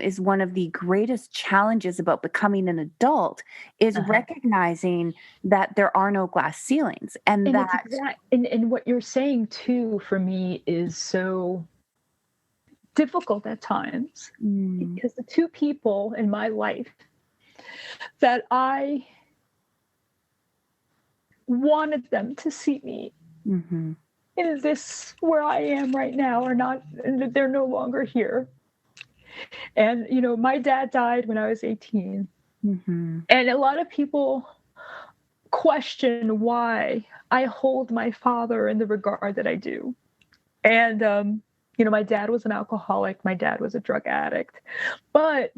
S3: is one of the greatest challenges about becoming an adult, is recognizing that there are no glass ceilings, and that
S2: and what you're saying too for me is so difficult at times, because the two people in my life that I wanted them to see me in this where I am right now are not, and they're no longer here. And my dad died when I was 18, and a lot of people question why I hold my father in the regard that I do. And my dad was an alcoholic, my dad was a drug addict, but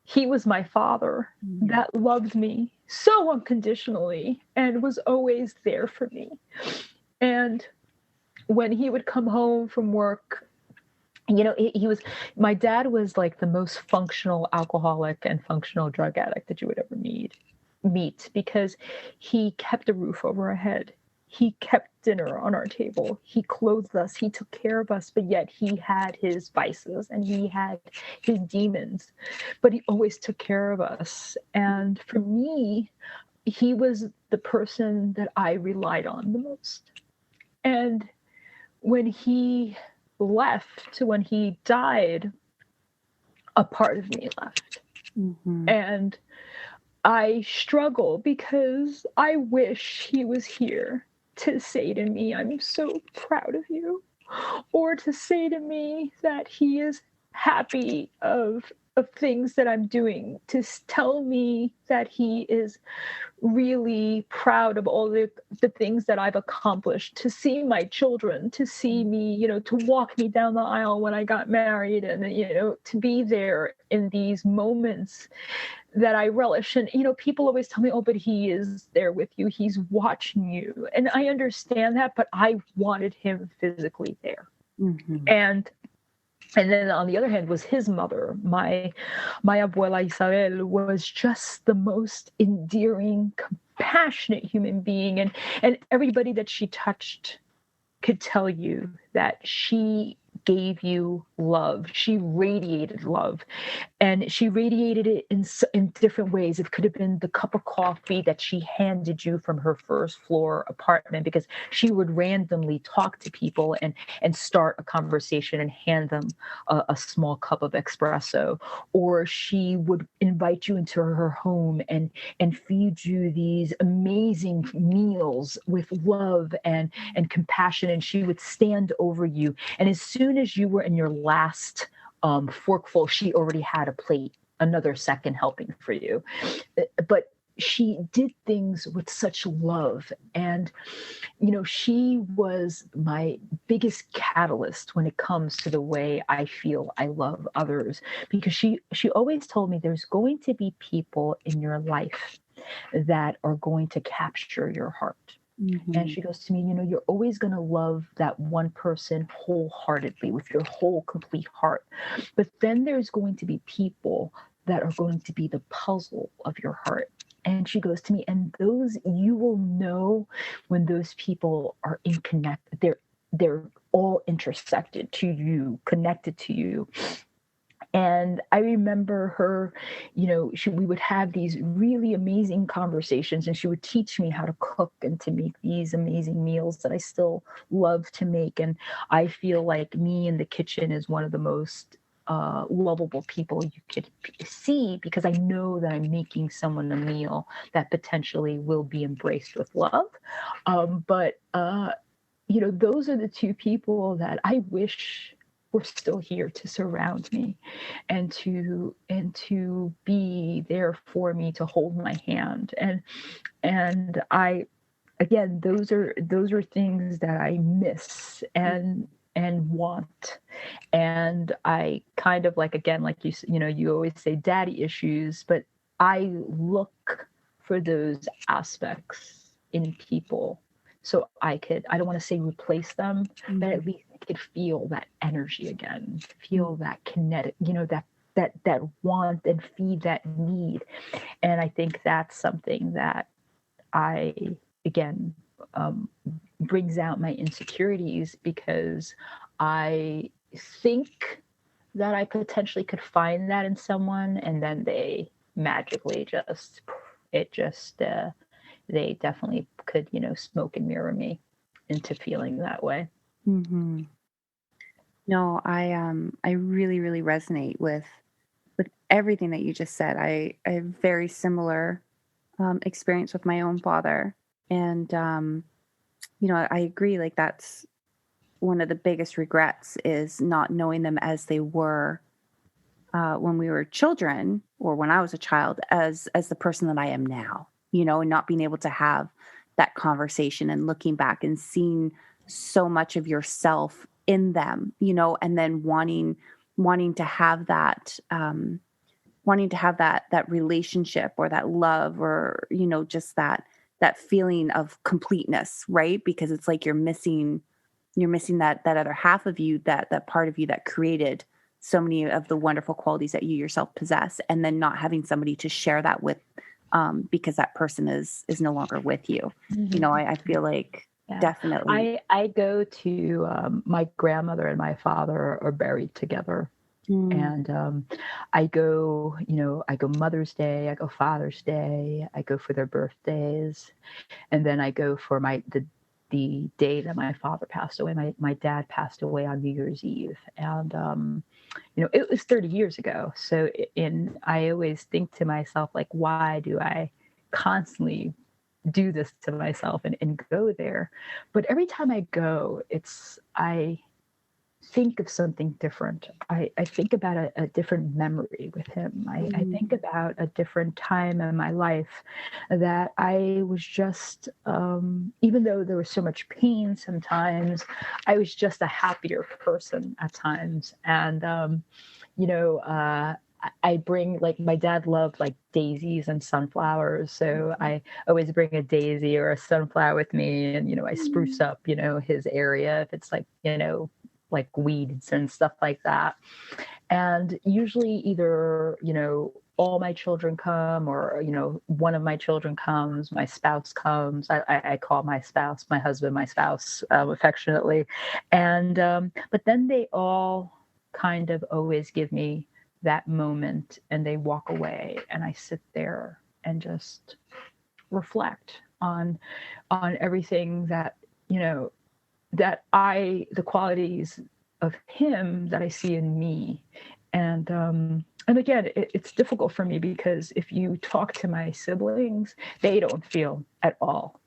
S2: he was my father that loved me so unconditionally and was always there for me. And when he would come home from work, my dad was like the most functional alcoholic and functional drug addict that you would ever meet, because he kept a roof over our head. He kept dinner on our table. He clothed us. He took care of us, but yet he had his vices and he had his demons, but he always took care of us. And for me, he was the person that I relied on the most. And when he left, when he died, a part of me left. And I struggle because I wish he was here to say to me, I'm so proud of you, or to say to me that he is happy of things that I'm doing, to tell me that he is really proud of all the things that I've accomplished, to see my children, to see me, to walk me down the aisle when I got married, and, to be there in these moments that I relish. And, people always tell me, oh, but he is there with you. He's watching you. And I understand that, but I wanted him physically there. And then on the other hand was his mother. My abuela Isabel was just the most endearing, compassionate human being. And everybody that she touched could tell you that she gave you love. She radiated love, and she radiated it in different ways. It could have been the cup of coffee that she handed you from her first floor apartment, because she would randomly talk to people and start a conversation and hand them a small cup of espresso. Or she would invite you into her home and feed you these amazing meals with love and compassion. And she would stand over you, and as soon as you were in your last forkful, she already had a plate, another second helping for you. But she did things with such love. And, she was my biggest catalyst when it comes to the way I feel I love others, because she always told me there's going to be people in your life that are going to capture your heart. And she goes to me, you're always going to love that one person wholeheartedly, with your whole complete heart. But then there's going to be people that are going to be the puzzle of your heart. And she goes to me, and those, you will know when those people are they're all intersected to you, connected to you. And I remember her, we would have these really amazing conversations, and she would teach me how to cook and to make these amazing meals that I still love to make. And I feel like me in the kitchen is one of the most lovable people you could see, because I know that I'm making someone a meal that potentially will be embraced with love. But those are the two people that I wish were still here to surround me and to be there for me, to hold my hand. And I, again, those are things that I miss and want. And I kind of like, again, like you always say daddy issues, but I look for those aspects in people. So I don't want to say replace them, but at least I could feel that energy again, feel that kinetic, that want, and feed that need. And I think that's something that I, again, brings out my insecurities, because I think that I potentially could find that in someone, and then they magically just, they definitely could, smoke and mirror me into feeling that way.
S3: Mm-hmm. No, I really, really resonate with everything that you just said. I have very similar experience with my own father, and I agree. Like, that's one of the biggest regrets, is not knowing them as they were when we were children, or when I was a child, as the person that I am now. And not being able to have that conversation, and looking back and seeing so much of yourself in them, and then wanting to have that that relationship, or that love, or just that feeling of completeness, right? Because it's like you're missing that other half of you, that part of you that created so many of the wonderful qualities that you yourself possess, and then not having somebody to share that with, because that person is no longer with you.
S2: Mm-hmm.
S3: I feel like,
S2: Yeah.
S3: definitely.
S2: I go to, my grandmother and my father are buried together. And I go Mother's Day, I go Father's Day, I go for their birthdays, and then I go for the day that my father passed away. My dad passed away on New Year's Eve, and it was 30 years ago. So I always think to myself, like, why do I constantly do this to myself and go there? But every time I go, I think of something different. I think about a different memory with him. I think about a different time in my life that I was just, even though there was so much pain sometimes, I was just a happier person at times. And, I bring, like, my dad loved, like, daisies and sunflowers. So I always bring a daisy or a sunflower with me, and, I spruce up, his area if it's like weeds and stuff like that. And usually either, all my children come, or, one of my children comes, my spouse comes. I call my spouse, my husband, my spouse, affectionately. And, but then they all kind of always give me that moment, and they walk away, and I sit there and just reflect on everything that, the qualities of him that I see in me. And again, it's difficult for me, because if you talk to my siblings, they don't feel at all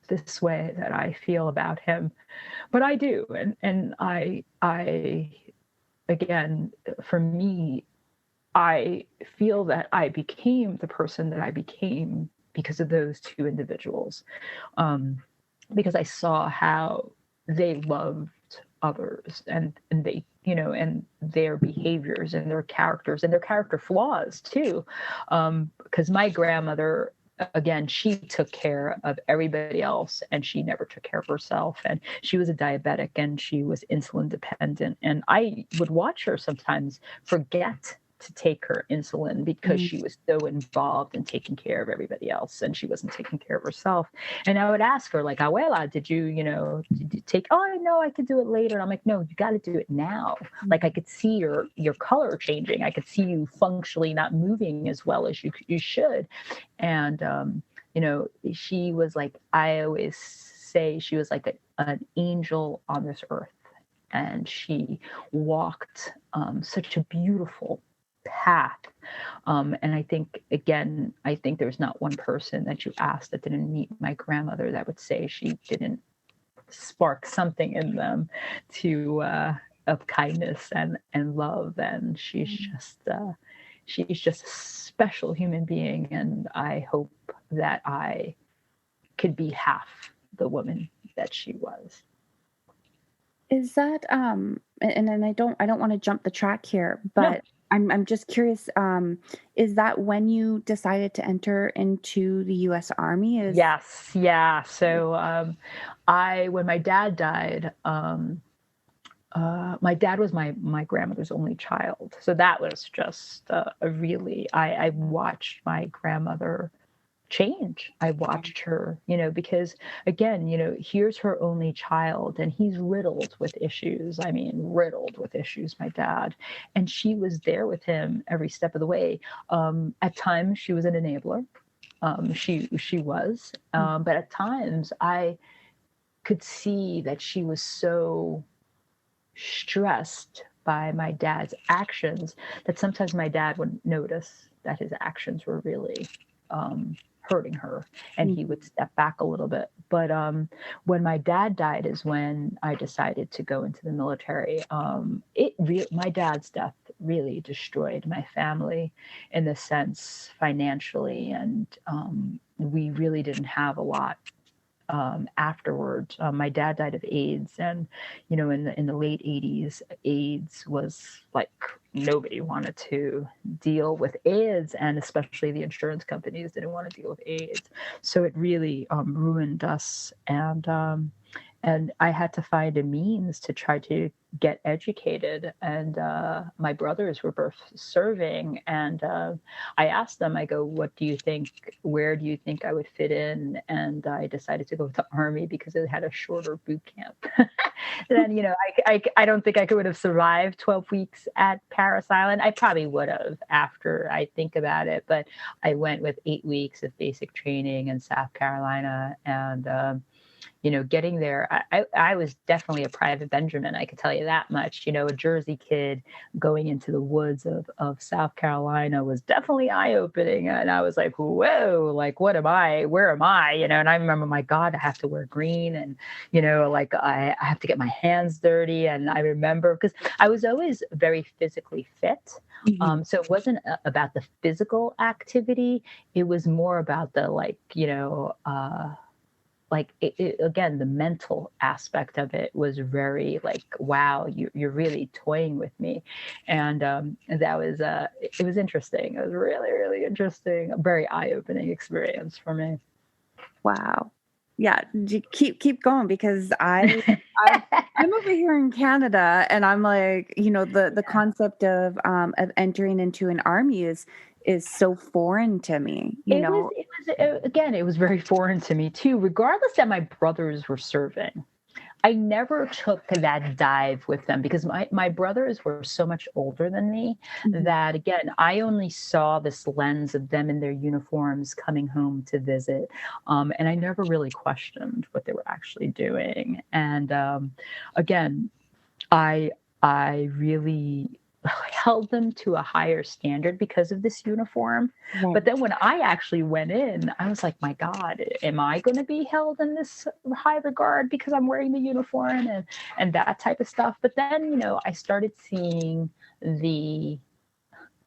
S2: this way that I feel about him, but I do. And I again, for me, I feel that I became the person that I became because of those two individuals, because I saw how they loved others, and they, and their behaviors and their characters and their character flaws too. Because my grandmother, again, she took care of everybody else, and she never took care of herself. And she was a diabetic, and she was insulin dependent. And I would watch her sometimes forget to take her insulin, because she was so involved in taking care of everybody else, and she wasn't taking care of herself. And I would ask her, like, Abuela, did you take, oh, no, I could do it later. And I'm like, no, you got to do it now. Like, I could see your color changing. I could see you functionally not moving as well as you should. And, she was like, I always say she was like an angel on this earth. And she walked such a beautiful path. And I think, again, there's not one person that you asked that didn't meet my grandmother that would say she didn't spark something in them of kindness and love. And she's just a special human being. And I hope that I could be half the woman that she was.
S3: Is that and I don't want to jump the track here, but no. I'm just curious, is that when you decided to enter into the US Army?
S2: Yes. Yeah. So when my dad died, my dad was my grandmother's only child. So that was just I watched my grandmother change. I watched her, because again, here's her only child and he's riddled with issues. I mean, riddled with issues, my dad. And she was there with him every step of the way. At times she was an enabler. She was, but at times I could see that she was so stressed by my dad's actions that sometimes my dad would notice that his actions were really hurting her, and he would step back a little bit. But when my dad died is when I decided to go into the military. My dad's death really destroyed my family in the sense financially, and we really didn't have a lot afterwards. My dad died of AIDS, and in the late 80s, AIDS was like nobody wanted to deal with AIDS, and especially the insurance companies didn't want to deal with AIDS. So it really ruined us, and I had to find a means to try to get educated. And my brothers were both serving, and I asked them, I go, what do you think, where do you think I would fit in? And I decided to go with the Army because it had a shorter boot camp. Then, I don't think I would have survived 12 weeks at Parris Island. I probably would have after I think about it, but I went with 8 weeks of basic training in South Carolina, and getting there, I was definitely a private Benjamin. I could tell you that much. A Jersey kid going into the woods of South Carolina was definitely eye-opening. And I was like, whoa, like, what am I? Where am I? And I remember, my God, I have to wear green, and, like I have to get my hands dirty. And I remember, because I was always very physically fit. So it wasn't about the physical activity. It was more about the, again, the mental aspect of it was very like, wow, you're really toying with me. And that was, it was interesting. It was really, really interesting. A very eye-opening experience for me.
S3: Wow. Yeah. Keep going, because I'm over here in Canada, and I'm like, the concept of entering into an army is so foreign to me.
S2: It was very foreign to me too, regardless that my brothers were serving. I never took that dive with them because my brothers were so much older than me that, again, I only saw this lens of them in their uniforms coming home to visit. And I never really questioned what they were actually doing. And again, I really held them to a higher standard because of this uniform. Right. But then when I actually went in, I was like, my God, am I going to be held in this high regard because I'm wearing the uniform and that type of stuff? But then, I started seeing the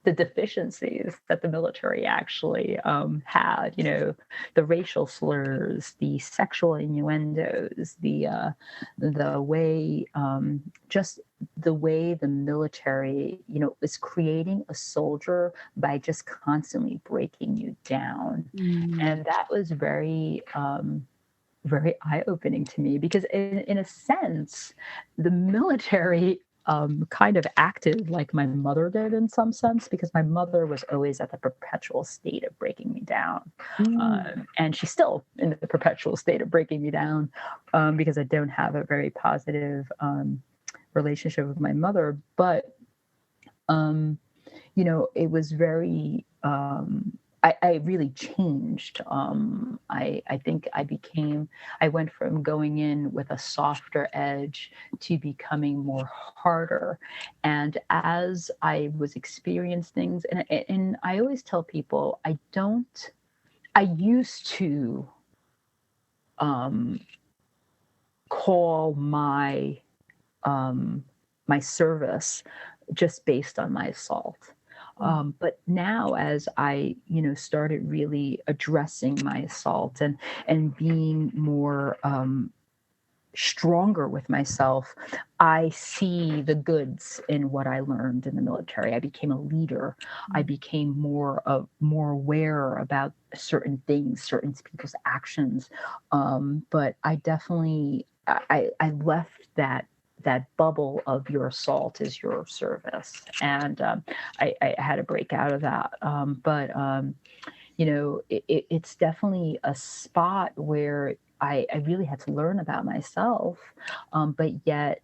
S2: deficiencies that the military actually had, the racial slurs, the sexual innuendos, the way, just the way the military, is creating a soldier by just constantly breaking you down. And that was very, very eye-opening to me because in a sense, the military kind of acted like my mother did in some sense, because my mother was always at the perpetual state of breaking me down. And she's still in the perpetual state of breaking me down because I don't have a very positive relationship with my mother. But, it was very... I really changed. I think I went from going in with a softer edge to becoming more harder. And as I was experiencing things, and I always tell people, I used to call my service just based on my assault. But now, as I, started really addressing my assault and being more stronger with myself, I see the goods in what I learned in the military. I became a leader. I became more aware about certain things, certain people's actions. But I definitely, I left that bubble of your assault is your service. And I had to break out of that. But it's definitely a spot where I really had to learn about myself, but yet,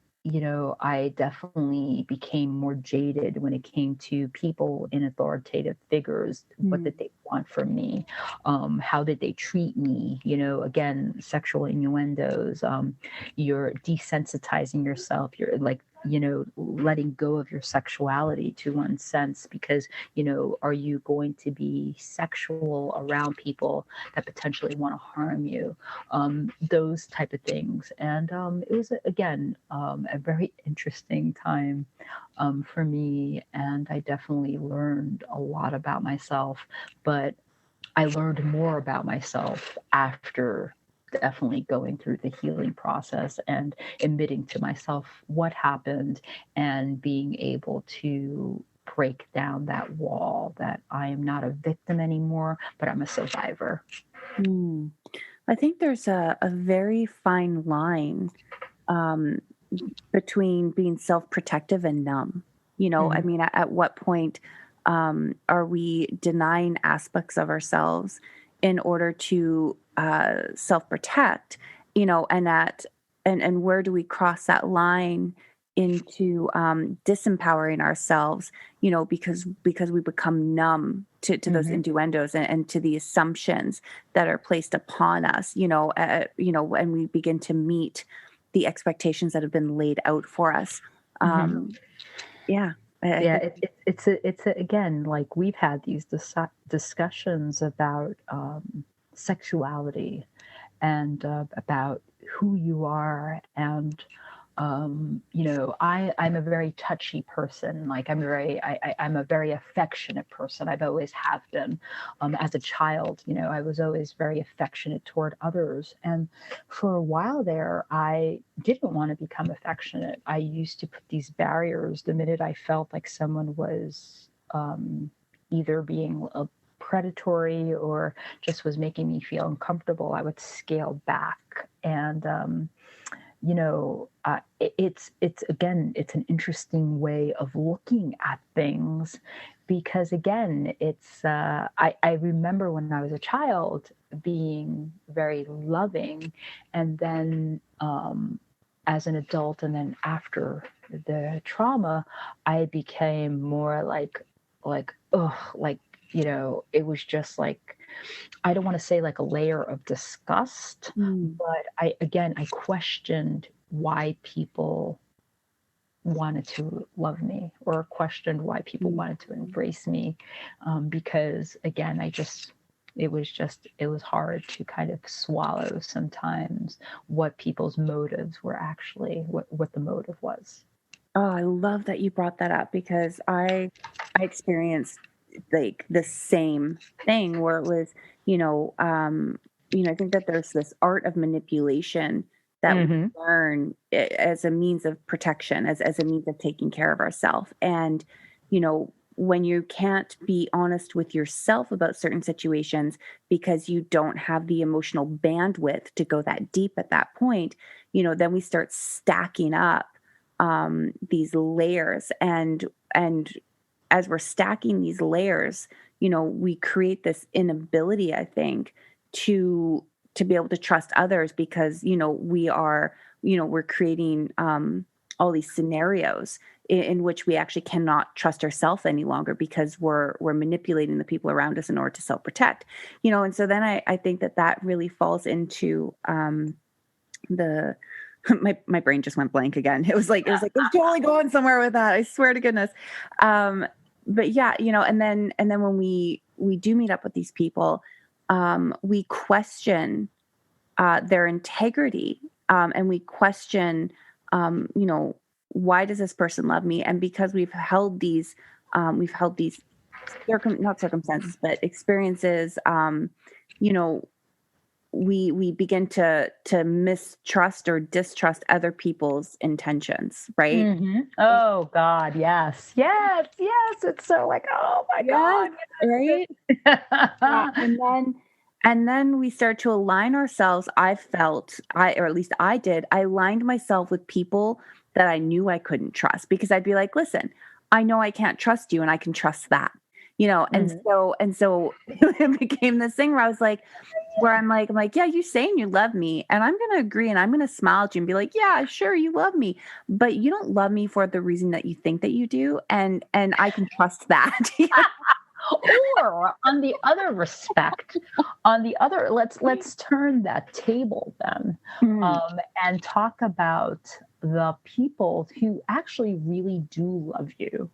S2: I definitely became more jaded when it came to people in authoritative figures. What did they want from me? How did they treat me? Again, sexual innuendos. You're desensitizing yourself. You're like, letting go of your sexuality to one sense because, are you going to be sexual around people that potentially want to harm you? Those type of things. And it was, again, a very interesting time for me. And I definitely learned a lot about myself, but I learned more about myself after definitely going through the healing process and admitting to myself what happened and being able to break down that wall that I am not a victim anymore, but I'm a survivor.
S3: I think there's a very fine line um, between being self-protective and numb. I mean, at what point are we denying aspects of ourselves in order to self-protect? And where do we cross that line into disempowering ourselves? Because we become numb to those innuendos and to the assumptions that are placed upon us. And we begin to meet the expectations that have been laid out for us. Yeah.
S2: It's again, like we've had these discussions about sexuality and about who you are. And I'm a very touchy person. Like I'm a very affectionate person. I've always have been. As a child, I was always very affectionate toward others. And for a while there, I didn't want to become affectionate. I used to put these barriers the minute I felt like someone was either being a predatory or just was making me feel uncomfortable. I would scale back. And it's again, it's an interesting way of looking at things because again, it's I remember when I was a child being very loving, and then as an adult, and then after the trauma, I became more like it was just like, I don't want to say like a layer of disgust, but I questioned why people wanted to love me or questioned why people wanted to embrace me. Because again, it was hard to kind of swallow sometimes what people's motives were actually, what the motive was.
S3: Oh, I love that you brought that up because I experienced like the same thing where it was, I think that there's this art of manipulation that we learn as a means of protection, as a means of taking care of ourselves. And, when you can't be honest with yourself about certain situations because you don't have the emotional bandwidth to go that deep at that point, then we start stacking up these layers, and as we're stacking these layers, we create this inability, I think, to be able to trust others because we're creating all these scenarios in which we actually cannot trust ourselves any longer because we're manipulating the people around us in order to self-protect. And so then I think that really falls into the my brain just went blank again. It was like it's totally going somewhere with that. I swear to goodness. But yeah, and then when we do meet up with these people, we question their integrity, and we question, why does this person love me? And because we've held these not circumstances, but experiences, we begin to mistrust or distrust other people's intentions, right?
S2: Oh God, yes. It's so like, oh my God,
S3: right? Yeah. And then we start to align ourselves. Or at least I did. I aligned myself with people that I knew I couldn't trust because I'd be like, listen, I know I can't trust you, and I can trust that. you know, and so it became this thing where I was like, where I'm like, yeah, you saying you love me, and I'm going to agree, and I'm going to smile at you and be like, yeah, sure, you love me, but you don't love me for the reason that you think that you do, and I can trust that.
S2: Or on the other let's turn that table then, and talk about the people who actually really do love you,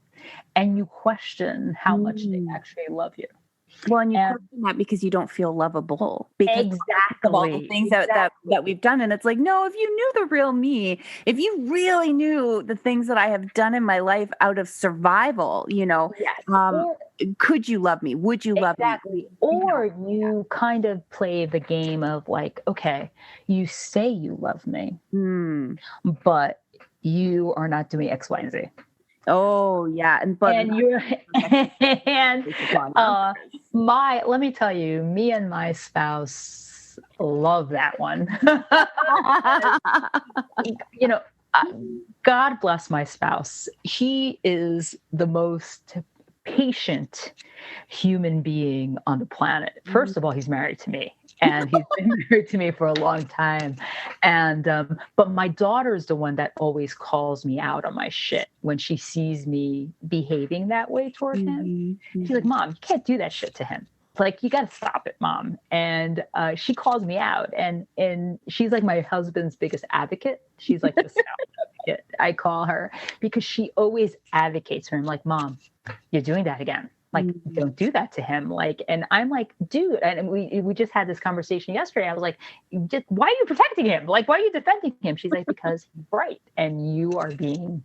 S2: and you question how much they actually love you.
S3: Well, and you question that because you don't feel lovable because of all the things that we've done. And it's like, no, if you knew the real me, if you really knew the things that I have done in my life out of survival, you know, could you love me? Would you love me?
S2: Or you kind of play the game of like, okay, you say you love me, but you are not doing X, Y, and Z.
S3: Oh yeah, let
S2: me tell you, me and my spouse love that one. You know, God bless my spouse. He is the most patient human being on the planet. First of all, he's married to me. And he's been married to me for a long time. And, but my daughter is the one that always calls me out on my shit when she sees me behaving that way toward him. She's like, Mom, you can't do that shit to him. Like, you got to stop it, Mom. And she calls me out, and she's like my husband's biggest advocate. She's like the spouse advocate, I call her, because she always advocates for him. Like, Mom, you're doing that again. Like, don't do that to him. Like, and I'm like, dude, and we just had this conversation yesterday. I was like, just, why are you protecting him? Like, why are you defending him? She's like, because he's right, and you are being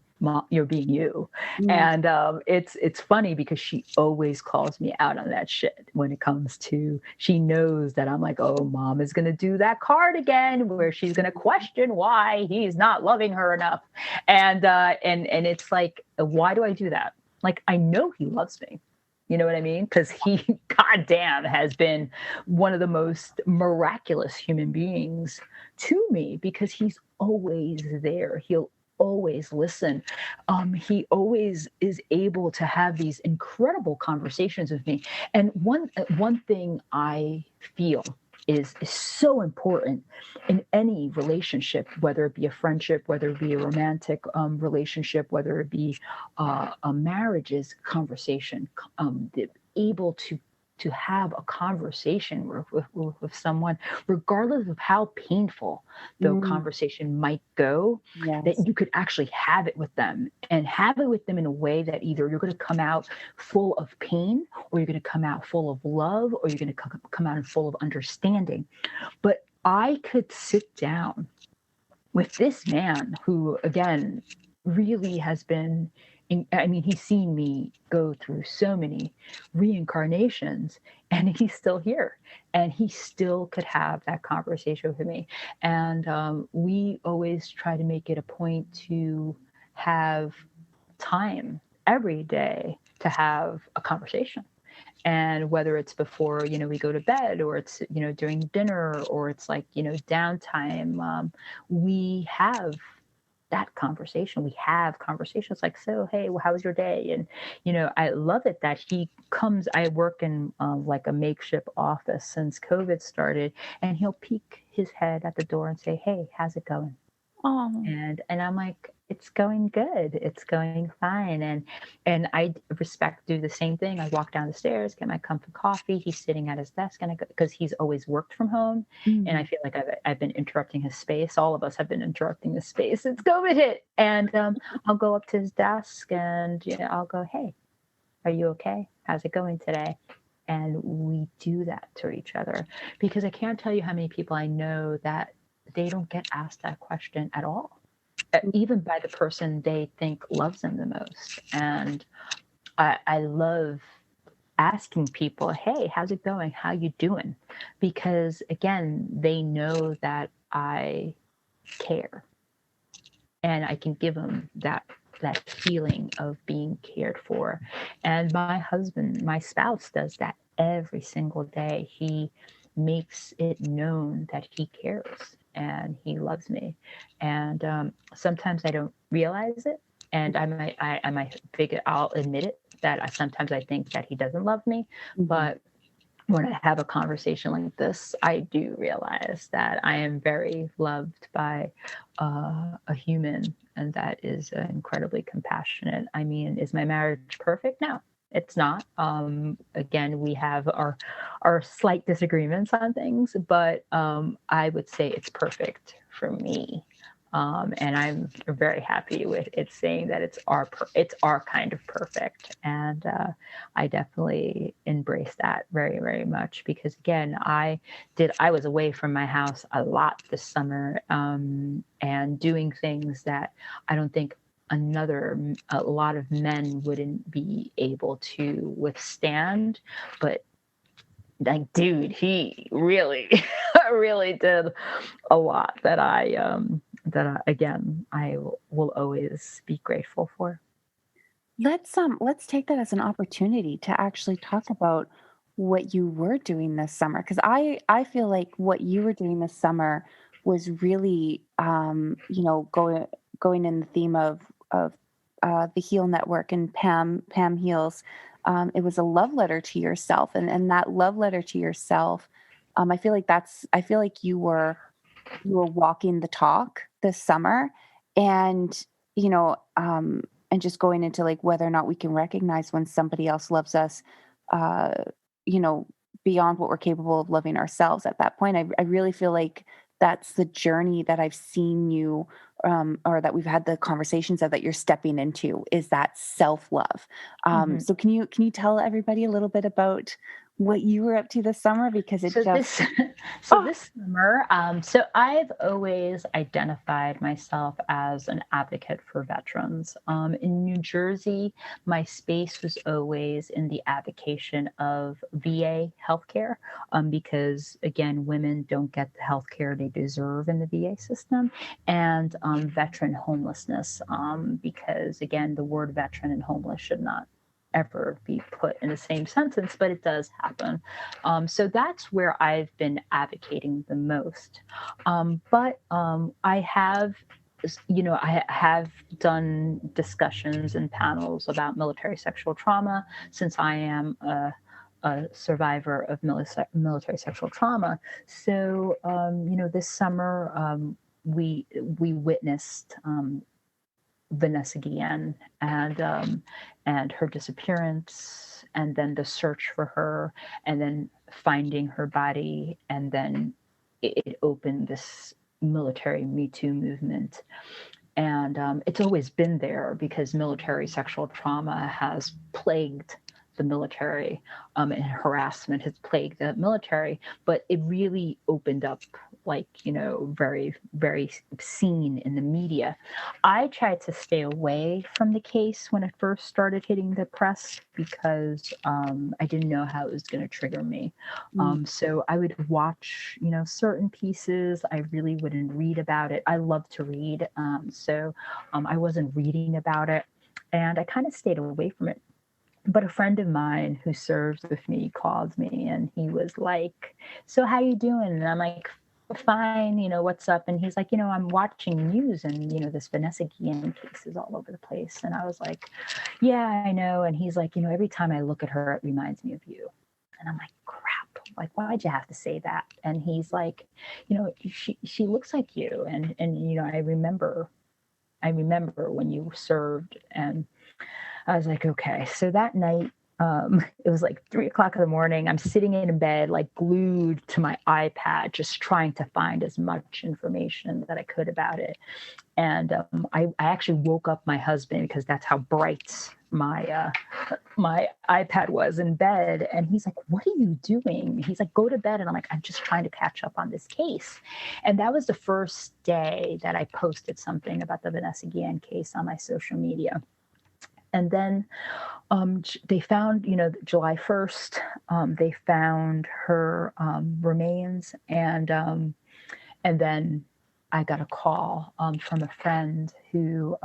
S2: you're being you. And it's funny because she always calls me out on that shit when it comes to, she knows that I'm like, oh, Mom is gonna do that card again, where she's gonna question why he's not loving her enough. And it's like, why do I do that? Like, I know he loves me. You know what I mean? Because he, goddamn, has been one of the most miraculous human beings to me, because he's always there. He'll always listen. He always is able to have these incredible conversations with me. And one thing I feel is so important in any relationship, whether it be a friendship, whether it be a romantic relationship, whether it be a marriage, is conversation. Able to have a conversation with someone, regardless of how painful the conversation might go, that you could actually have it with them, and have it with them in a way that either you're going to come out full of pain, or you're going to come out full of love, or you're going to come out full of understanding. But I could sit down with this man who, again, really has been, I mean, he's seen me go through so many reincarnations, and he's still here, and he still could have that conversation with me. And we always try to make it a point to have time every day to have a conversation. And whether it's before, we go to bed, or it's, during dinner, or it's like, downtime, we have that conversation. We have conversations like, so, hey, well, how was your day? And, I love it that he comes, I work in like a makeshift office since COVID started, and he'll peek his head at the door and say, hey, how's it going?
S3: Oh.
S2: And I'm like, it's going good. It's going fine. And I do the same thing. I walk down the stairs, get my cup of coffee. He's sitting at his desk, and because he's always worked from home, and I feel like I've been interrupting his space. All of us have been interrupting his space since COVID hit. And I'll go up to his desk, and I'll go, hey, are you okay? How's it going today? And we do that to each other, because I can't tell you how many people I know that they don't get asked that question at all, even by the person they think loves them the most. And I love asking people, hey, how's it going? How you doing? Because, again, they know that I care, and I can give them that feeling of being cared for. And my husband, my spouse, does that every single day. He makes it known that he cares and he loves me. And sometimes I don't realize it, and I might figure, I'll admit it that sometimes I think that he doesn't love me,
S3: Mm-hmm.
S2: but when I have a conversation like this, I do realize that I am very loved by a human, and that is incredibly compassionate. I mean, is my marriage perfect? No, it's not. Again, we have our slight disagreements on things, but I would say it's perfect for me. And I'm very happy with it saying that it's our kind of perfect, and I definitely embrace that very, very much, because again, I was away from my house a lot this summer, and doing things that I don't think a lot of men wouldn't be able to withstand, but like, dude, he really really did a lot that again, I will always be grateful for.
S3: Let's take that as an opportunity to actually talk about what you were doing this summer, because I feel like what you were doing this summer was really going in the theme of the Heal Network and Pam Heals. It was a love letter to yourself, and that love letter to yourself. I feel like you were walking the talk this summer, and you know um and just going into like whether or not we can recognize when somebody else loves us, uh you know beyond what we're capable of loving ourselves at that point. I really feel like that's the journey that I've seen you, or that we've had the conversations of, that you're stepping into, is that self-love.
S2: Mhm.
S3: So can you tell everybody a little bit about what you were up to this summer, because it
S2: So
S3: just
S2: this, so this summer, so I've always identified myself as an advocate for veterans. In New Jersey, my space was always in the advocacy of VA healthcare, because again, women don't get the healthcare they deserve in the VA system, and veteran homelessness, because again, the word veteran and homeless should not ever be put in the same sentence, but it does happen. So that's where I've been advocating the most. But I have done discussions and panels about military sexual trauma, since I am a survivor of military sexual trauma. So, this summer, we witnessed Vanessa Guillen, and her disappearance, and then the search for her, and then finding her body, and then it opened this military Me Too movement. And it's always been there, because military sexual trauma has plagued the military, and harassment has plagued the military, but it really opened up, like, very, very seen in the media. I tried to stay away from the case when it first started hitting the press, because I didn't know how it was going to trigger me. So I would watch, certain pieces. I really wouldn't read about it. I love to read. So I wasn't reading about it, and I kind of stayed away from it. But a friend of mine who serves with me called me, and he was like, "So how you doing?" And I'm like, "Fine, what's up?" And he's like, "I'm watching news, and this Vanessa Guillen case is all over the place." And I was like, "Yeah, I know." And he's like, "Every time I look at her, it reminds me of you." And I'm like, "Crap, like, why'd you have to say that?" And he's like, she looks like you, and I remember when you served." And I was like, okay. So that night, it was like 3 o'clock in the morning. I'm sitting in bed, like glued to my iPad, just trying to find as much information that I could about it. And I actually woke up my husband, because that's how bright my iPad was in bed. And he's like, "What are you doing?" He's like, "Go to bed." And I'm like, "I'm just trying to catch up on this case." And that was the first day that I posted something about the Vanessa Guillen case on my social media. And then they found, July 1st, they found her remains. And then I got a call from a friend who,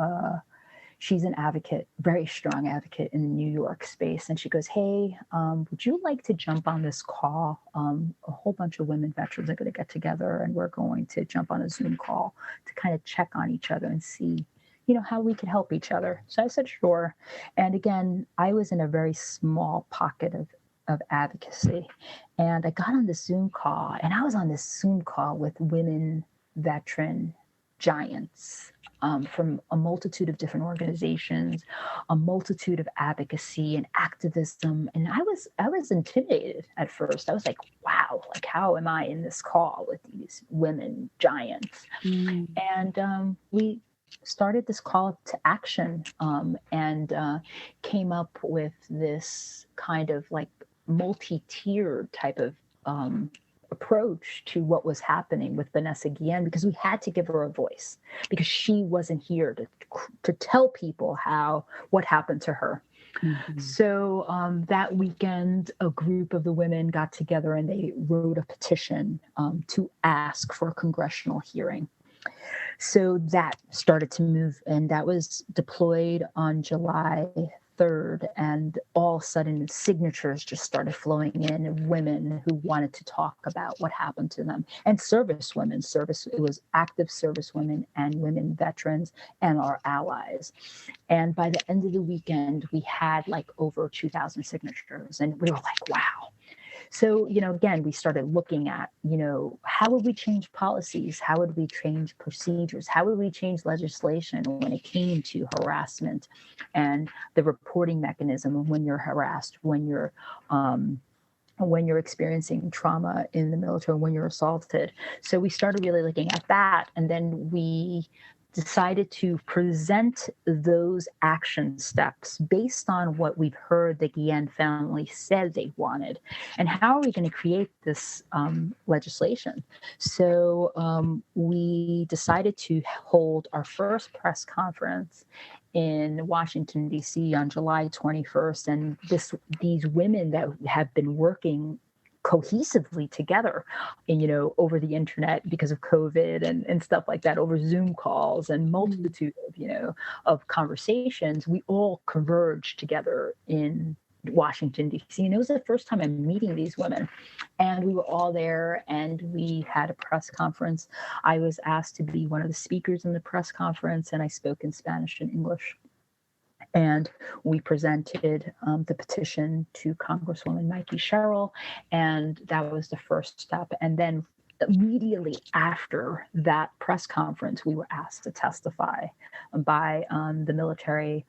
S2: she's an advocate, very strong advocate in the New York space. And she goes, "Hey, would you like to jump on this call? A whole bunch of women veterans are going to get together, and we're going to jump on a Zoom call to kind of check on each other and see, how we could help each other. So I said, sure. And again, I was in a very small pocket of advocacy. And I got on this Zoom call, and I was on this Zoom call with women veteran giants from a multitude of different organizations, a multitude of advocacy and activism. And I was intimidated at first. I was like, wow, like how am I in this call with these women giants? And we started this call to action and came up with this kind of like multi-tiered type of approach to what was happening with Vanessa Guillen, because we had to give her a voice, because she wasn't here to tell people what happened to her. So that weekend, a group of the women got together and they wrote a petition to ask for a congressional hearing. So that started to move, and that was deployed on July 3rd, and all of a sudden signatures just started flowing in of women who wanted to talk about what happened to them, and service women. It was active service women and women veterans and our allies. And by the end of the weekend, we had like over 2,000 signatures, and we were like, wow. So, again, we started looking at, how would we change policies? How would we change procedures? How would we change legislation when it came to harassment and the reporting mechanism of when you're harassed, when you're experiencing trauma in the military, when you're assaulted? So we started really looking at that. And then we decided to present those action steps based on what we've heard the Guillen family said they wanted. And how are we going to create this legislation? So we decided to hold our first press conference in Washington, D.C. on July 21st. And these women that have been working cohesively together, and, over the internet because of COVID and stuff like that, over Zoom calls and multitude of, of conversations, we all converged together in Washington, D.C. And it was the first time I'm meeting these women. And we were all there, and we had a press conference. I was asked to be one of the speakers in the press conference, and I spoke in Spanish and English. And we presented the petition to Congresswoman Mikey Sherrill, and that was the first step. And then immediately after that press conference, we were asked to testify by the military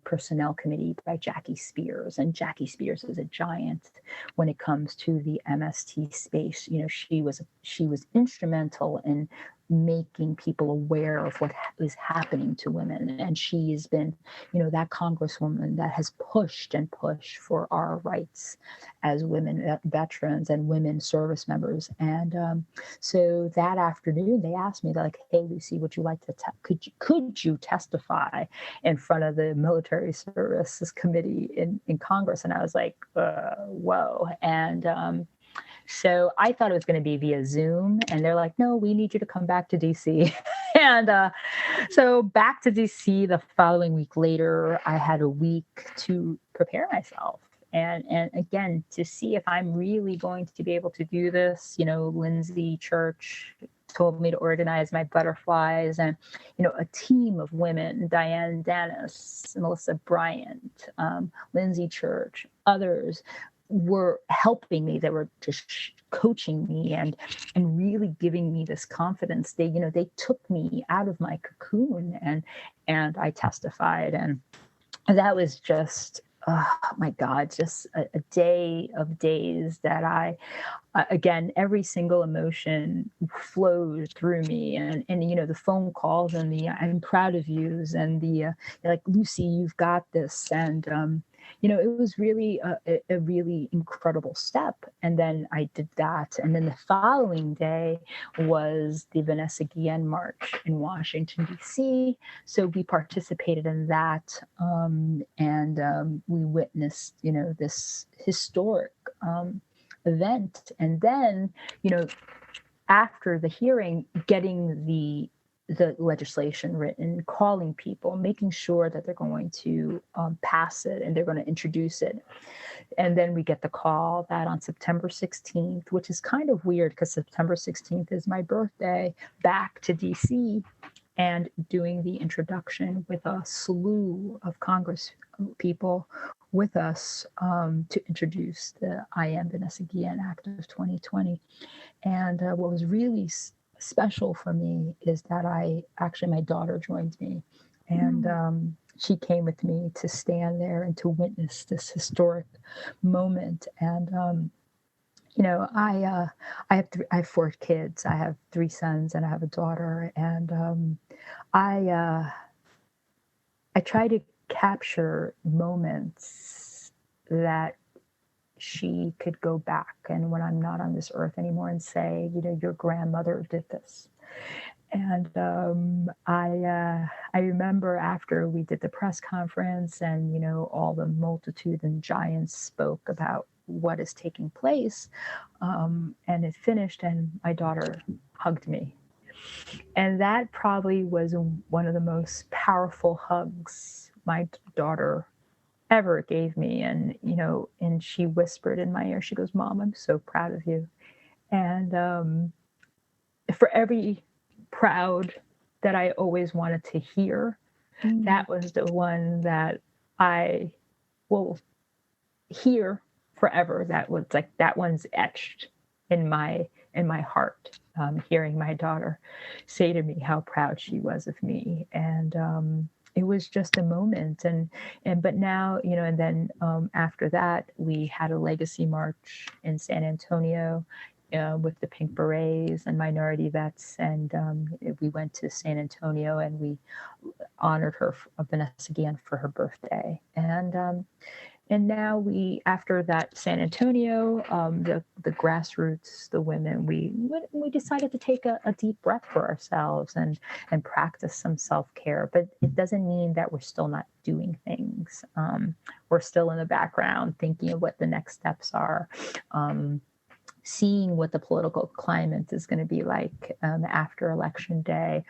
S2: personnel committee by Jackie Spears. And Jackie Spears is a giant when it comes to the MST space. She was instrumental in making people aware of what is happening to women. And she has been, that congresswoman that has pushed and pushed for our rights as women veterans and women service members. And so that afternoon, they asked me, like, hey, Lucy, would you like to, could you testify in front of the military services committee in Congress? And I was like, whoa. And so I thought it was going to be via Zoom, and they're like, no, we need you to come back to DC. And so back to DC the following week later, I had a week to prepare myself. And again, to see if I'm really going to be able to do this. Lindsay Church told me to organize my butterflies, and, a team of women, Diane Dennis, Melissa Bryant, Lindsay Church, others, were helping me. They were just coaching me and really giving me this confidence. They took me out of my cocoon, and I testified. And that was just, oh my God, just a day of days that again, every single emotion flowed through me, and the phone calls and the I'm proud of yous, and the like, Lucy, you've got this. And it was really a really incredible step. And then I did that. And then the following day was the Vanessa Guillen March in Washington, D.C. So we participated in that. And we witnessed, this historic event. And then, after the hearing, getting the legislation written, calling people, making sure that they're going to pass it and they're going to introduce it. And then we get the call that on September 16th, which is kind of weird because September 16th is my birthday, back to DC. and doing the introduction with a slew of Congress people with us to introduce the I Am Vanessa Guillen Act of 2020. And what was really special for me is that my daughter joined me, and she came with me to stand there and to witness this historic moment. And I have 4 kids. I have 3 sons and I have a daughter, and I try to capture moments that she could go back and when I'm not on this earth anymore and say, your grandmother did this. And I remember after we did the press conference and, all the multitude and giants spoke about what is taking place, and it finished and my daughter hugged me. And that probably was one of the most powerful hugs my daughter ever gave me. And she whispered in my ear, she goes, "Mom, I'm so proud of you." And for every proud that I always wanted to hear, that was the one that I will hear forever. That was like, that one's etched in my heart, hearing my daughter say to me how proud she was of me. And it was just a moment. But now, and then after that, we had a legacy march in San Antonio with the Pink Berets and minority vets. And we went to San Antonio and we honored her, Vanessa Guillen, for her birthday. And now after that San Antonio, the grassroots, the women, we decided to take a deep breath for ourselves and practice some self-care. But it doesn't mean that we're still not doing things. We're still in the background thinking of what the next steps are, seeing what the political climate is going to be like after Election Day.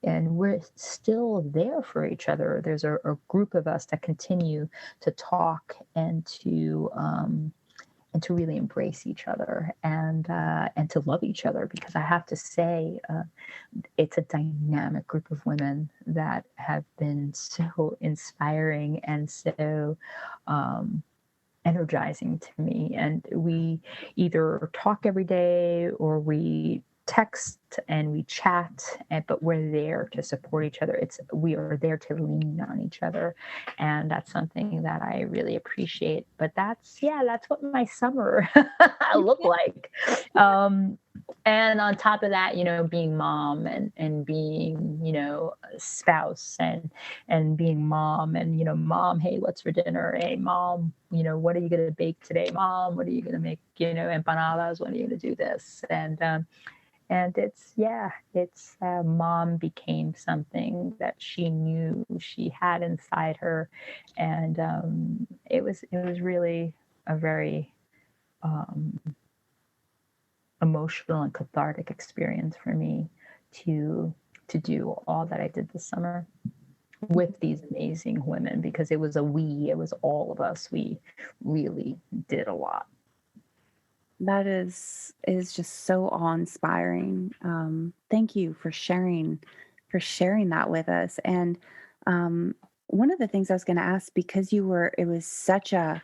S2: And we're still there for each other. There's a group of us that continue to talk and to really embrace each other and to love each other. Because I have to say, it's a dynamic group of women that have been so inspiring and so energizing to me. And we either talk every day or we text and we chat, but we're there to support each other. We are there to lean on each other, and that's something that I really appreciate. But that's what my summer looked like. And on top of that, being mom and being, spouse and being mom and, mom, hey, what's for dinner? Hey, mom, what are you going to bake today? Mom, what are you going to make? Empanadas, when are you going to do this? And it's mom became something that she knew she had inside her. And it was really a very emotional and cathartic experience for me to do all that I did this summer with these amazing women, because it was it was all of us. We really did a lot.
S3: That is just so awe-inspiring. Thank you for sharing that with us. And one of the things I was going to ask, because it was such a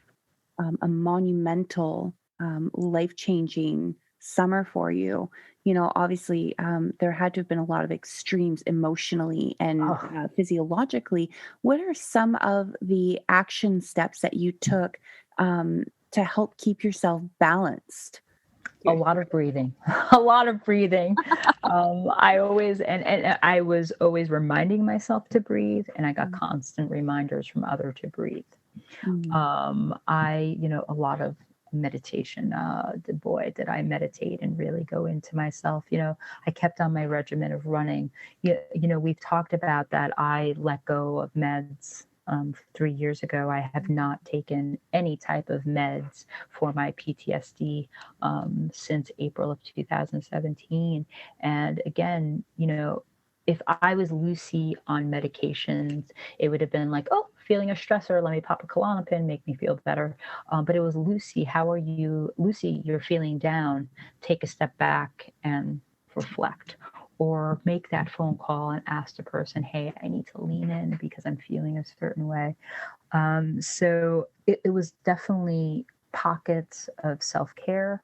S3: monumental, life-changing summer for you. Obviously, there had to have been a lot of extremes emotionally and physiologically. What are some of the action steps that you took to help keep yourself balanced?
S2: A lot of breathing. I always, and I was always reminding myself to breathe, and I got constant reminders from others to breathe. A lot of meditation. Boy, did I meditate and really go into myself. I kept on my regimen of running. We've talked about that. I let go of meds 3 years ago. I have not taken any type of meds for my PTSD since April of 2017. And again, if I was Lucy on medications, it would have been like, oh, feeling a stressor, let me pop a Klonopin, make me feel better. But it was, Lucy, how are you? Lucy, you're feeling down. Take a step back and reflect. or make that phone call and ask the person, hey, I need to lean in because I'm feeling a certain way. So it was definitely pockets of self-care,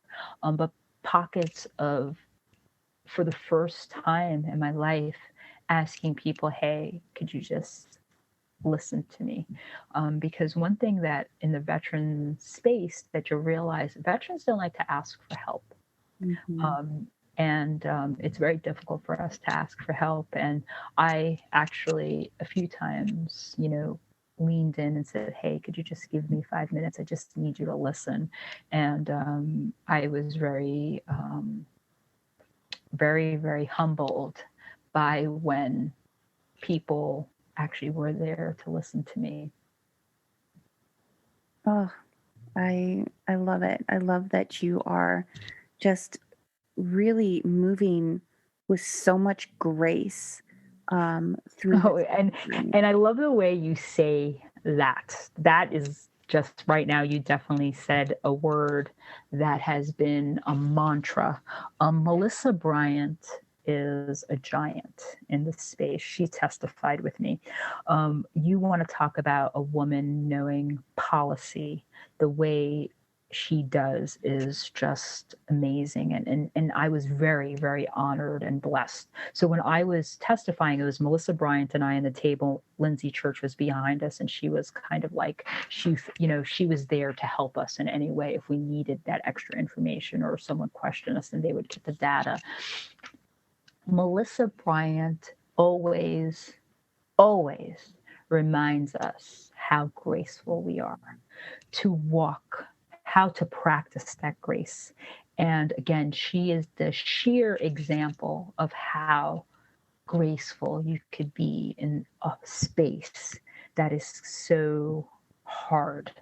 S2: but pockets of, for the first time in my life, asking people, hey, could you just listen to me? Because one thing that in the veteran space that you'll realize, veterans don't like to ask for help. And it's very difficult for us to ask for help. And I actually, a few times, leaned in and said, hey, could you just give me 5 minutes? I just need you to listen. And I was very, very, very humbled by when people actually were there to listen to me.
S3: Oh, I love it. I love that you are just really moving with so much grace through.
S2: Oh, and I love the way you say that. That is just right now. You definitely said a word that has been a mantra. Melissa Bryant is a giant in this space. She testified with me. You want to talk about a woman knowing policy the way she does is just amazing. And I was very, very honored and blessed. So when I was testifying, it was Melissa Bryant and I on the table. Lindsay Church was behind us, and she was kind of like, she was there to help us in any way if we needed that extra information or someone questioned us, and they would get the data. Melissa Bryant always, always reminds us how graceful we are, to walk, how to practice that grace. And again, she is the sheer example of how graceful you could be in a space that is so hard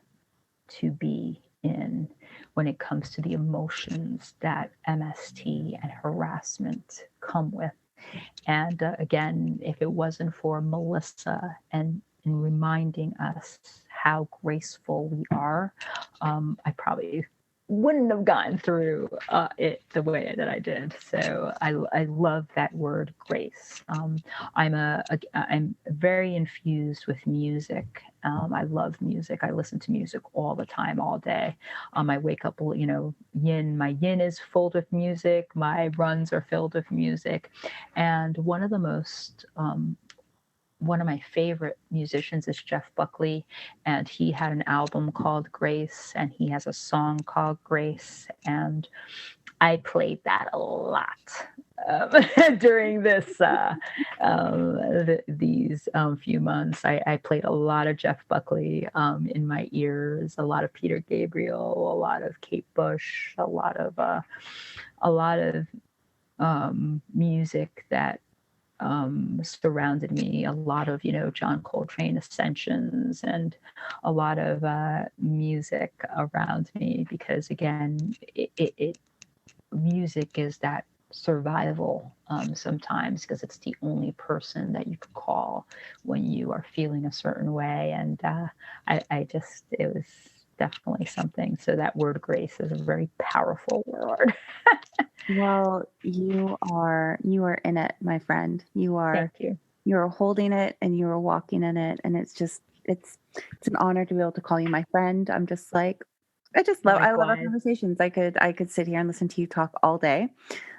S2: to be in when it comes to the emotions that MST and harassment come with. And again, if it wasn't for Melissa and reminding us how graceful we are, I probably wouldn't have gotten through it the way that I did. So I love that word, grace. I'm very infused with music. I love music. I listen to music all the time, all day. I wake up, my yin is filled with music. My runs are filled with music. And one of my favorite musicians is Jeff Buckley, and he had an album called Grace, and he has a song called Grace, and I played that a lot during these few months. I played a lot of Jeff Buckley in my ears, a lot of Peter Gabriel, a lot of Kate Bush, a lot of music that surrounded me, a lot of John Coltrane Ascensions, and a lot of music around me, because again, music is that survival sometimes, because it's the only person that you could call when you are feeling a certain way. And it was definitely something. So that word grace is a very powerful word.
S3: Well, you are in it, my friend. You are.
S2: Thank you.
S3: You're holding it and you're walking in it, and it's an honor to be able to call you my friend. I love our conversations. I could sit here and listen to you talk all day.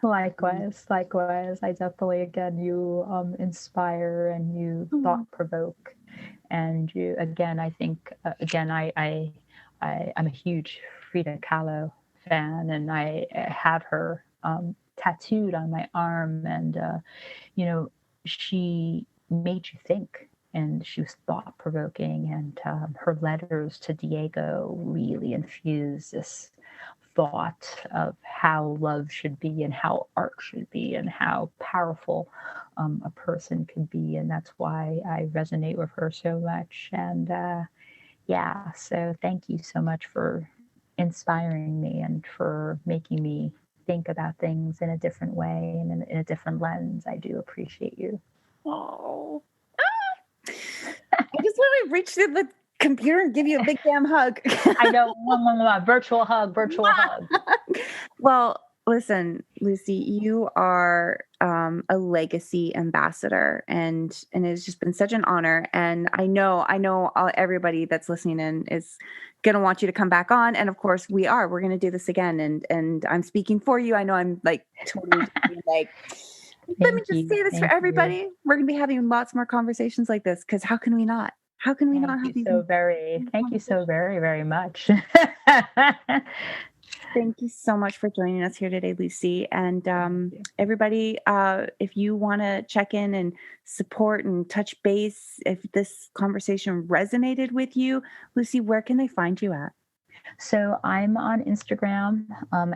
S2: Likewise. I definitely, again, you inspire and you thought provoke, and you, again, I think I'm a huge Frida Kahlo fan, and I have her tattooed on my arm, and she made you think, and she was thought-provoking, and her letters to Diego really infused this thought of how love should be and how art should be and how powerful a person can be. And that's why I resonate with her so much. And so thank you so much for inspiring me and for making me think about things in a different way and in a different lens. I do appreciate you.
S3: Oh, I just want to reach through the computer and give you a big damn hug.
S2: I know, one virtual hug.
S3: Well, Listen, Lucy, you are a legacy ambassador, and it's just been such an honor. And I know everybody that's listening in is going to want you to come back on. And of course, we're going to do this again. And I'm speaking for you. I know I'm like totally like, let me just say this for everybody. We're going to be having lots more conversations like this, because how can we not? How can we not have these?
S2: Thank you so very, very much.
S3: Thank you so much for joining us here today, Lucy. And everybody, if you want to check in and support and touch base, if this conversation resonated with you, Lucy, where can they find you at?
S2: So I'm on Instagram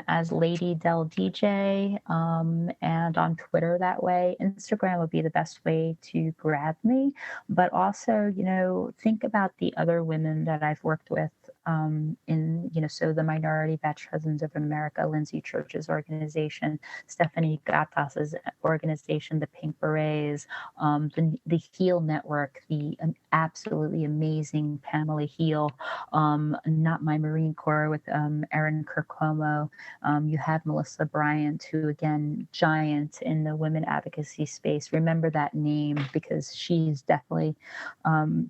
S2: as Lady Del DJ, and on Twitter that way. Instagram would be the best way to grab me. But also, think about the other women that I've worked with so the Minority Veterans of America, Lindsay Church's organization, Stephanie Gattas's organization, the Pink Berets, the Heal Network, the absolutely amazing Pamela Heal, Not My Marine Corps with Erin Kirkhomo. You have Melissa Bryant, who, again, giant in the women advocacy space. Remember that name, because she's definitely,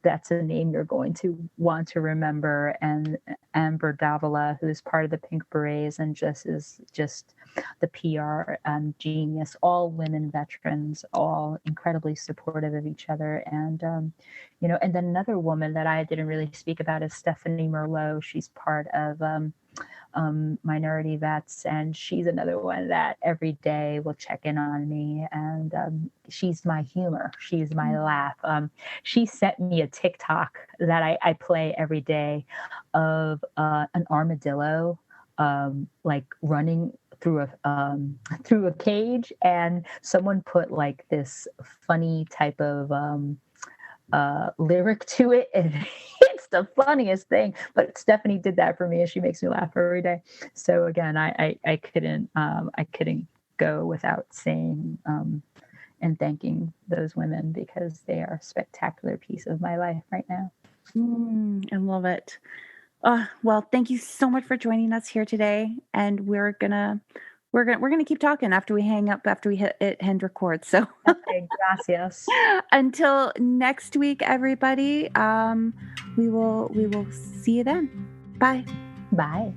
S2: that's a name you're going to want to remember. And Amber Davila, who is part of the Pink Berets and is just the PR genius. All women veterans, all incredibly supportive of each other. And, and then another woman that I didn't really speak about is Stephanie Merlot. She's part of Minority Vets, and she's another one that every day will check in on me, and she's my humor, she's my laugh. She sent me a TikTok that I play every day of an armadillo like running through a cage, and someone put like this funny type of lyric to it, and it's the funniest thing. But Stephanie did that for me, and she makes me laugh every day. So again, I couldn't go without saying and thanking those women, because they are a spectacular piece of my life right now.
S3: I love it. Well, thank you so much for joining us here today, and we're gonna keep talking after we hang up, after we hit end record. So
S2: okay, gracias.
S3: Until next week, everybody. We will see you then. Bye.
S2: Bye.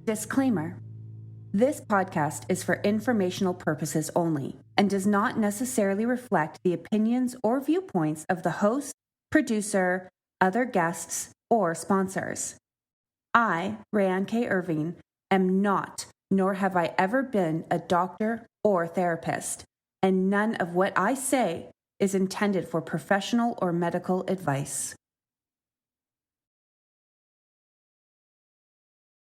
S3: Disclaimer. This podcast is for informational purposes only and does not necessarily reflect the opinions or viewpoints of the host, producer, other guests, or sponsors. I, Rayanne K. Irving, am not, nor have I ever been, a doctor or therapist, and none of what I say is intended for professional or medical advice.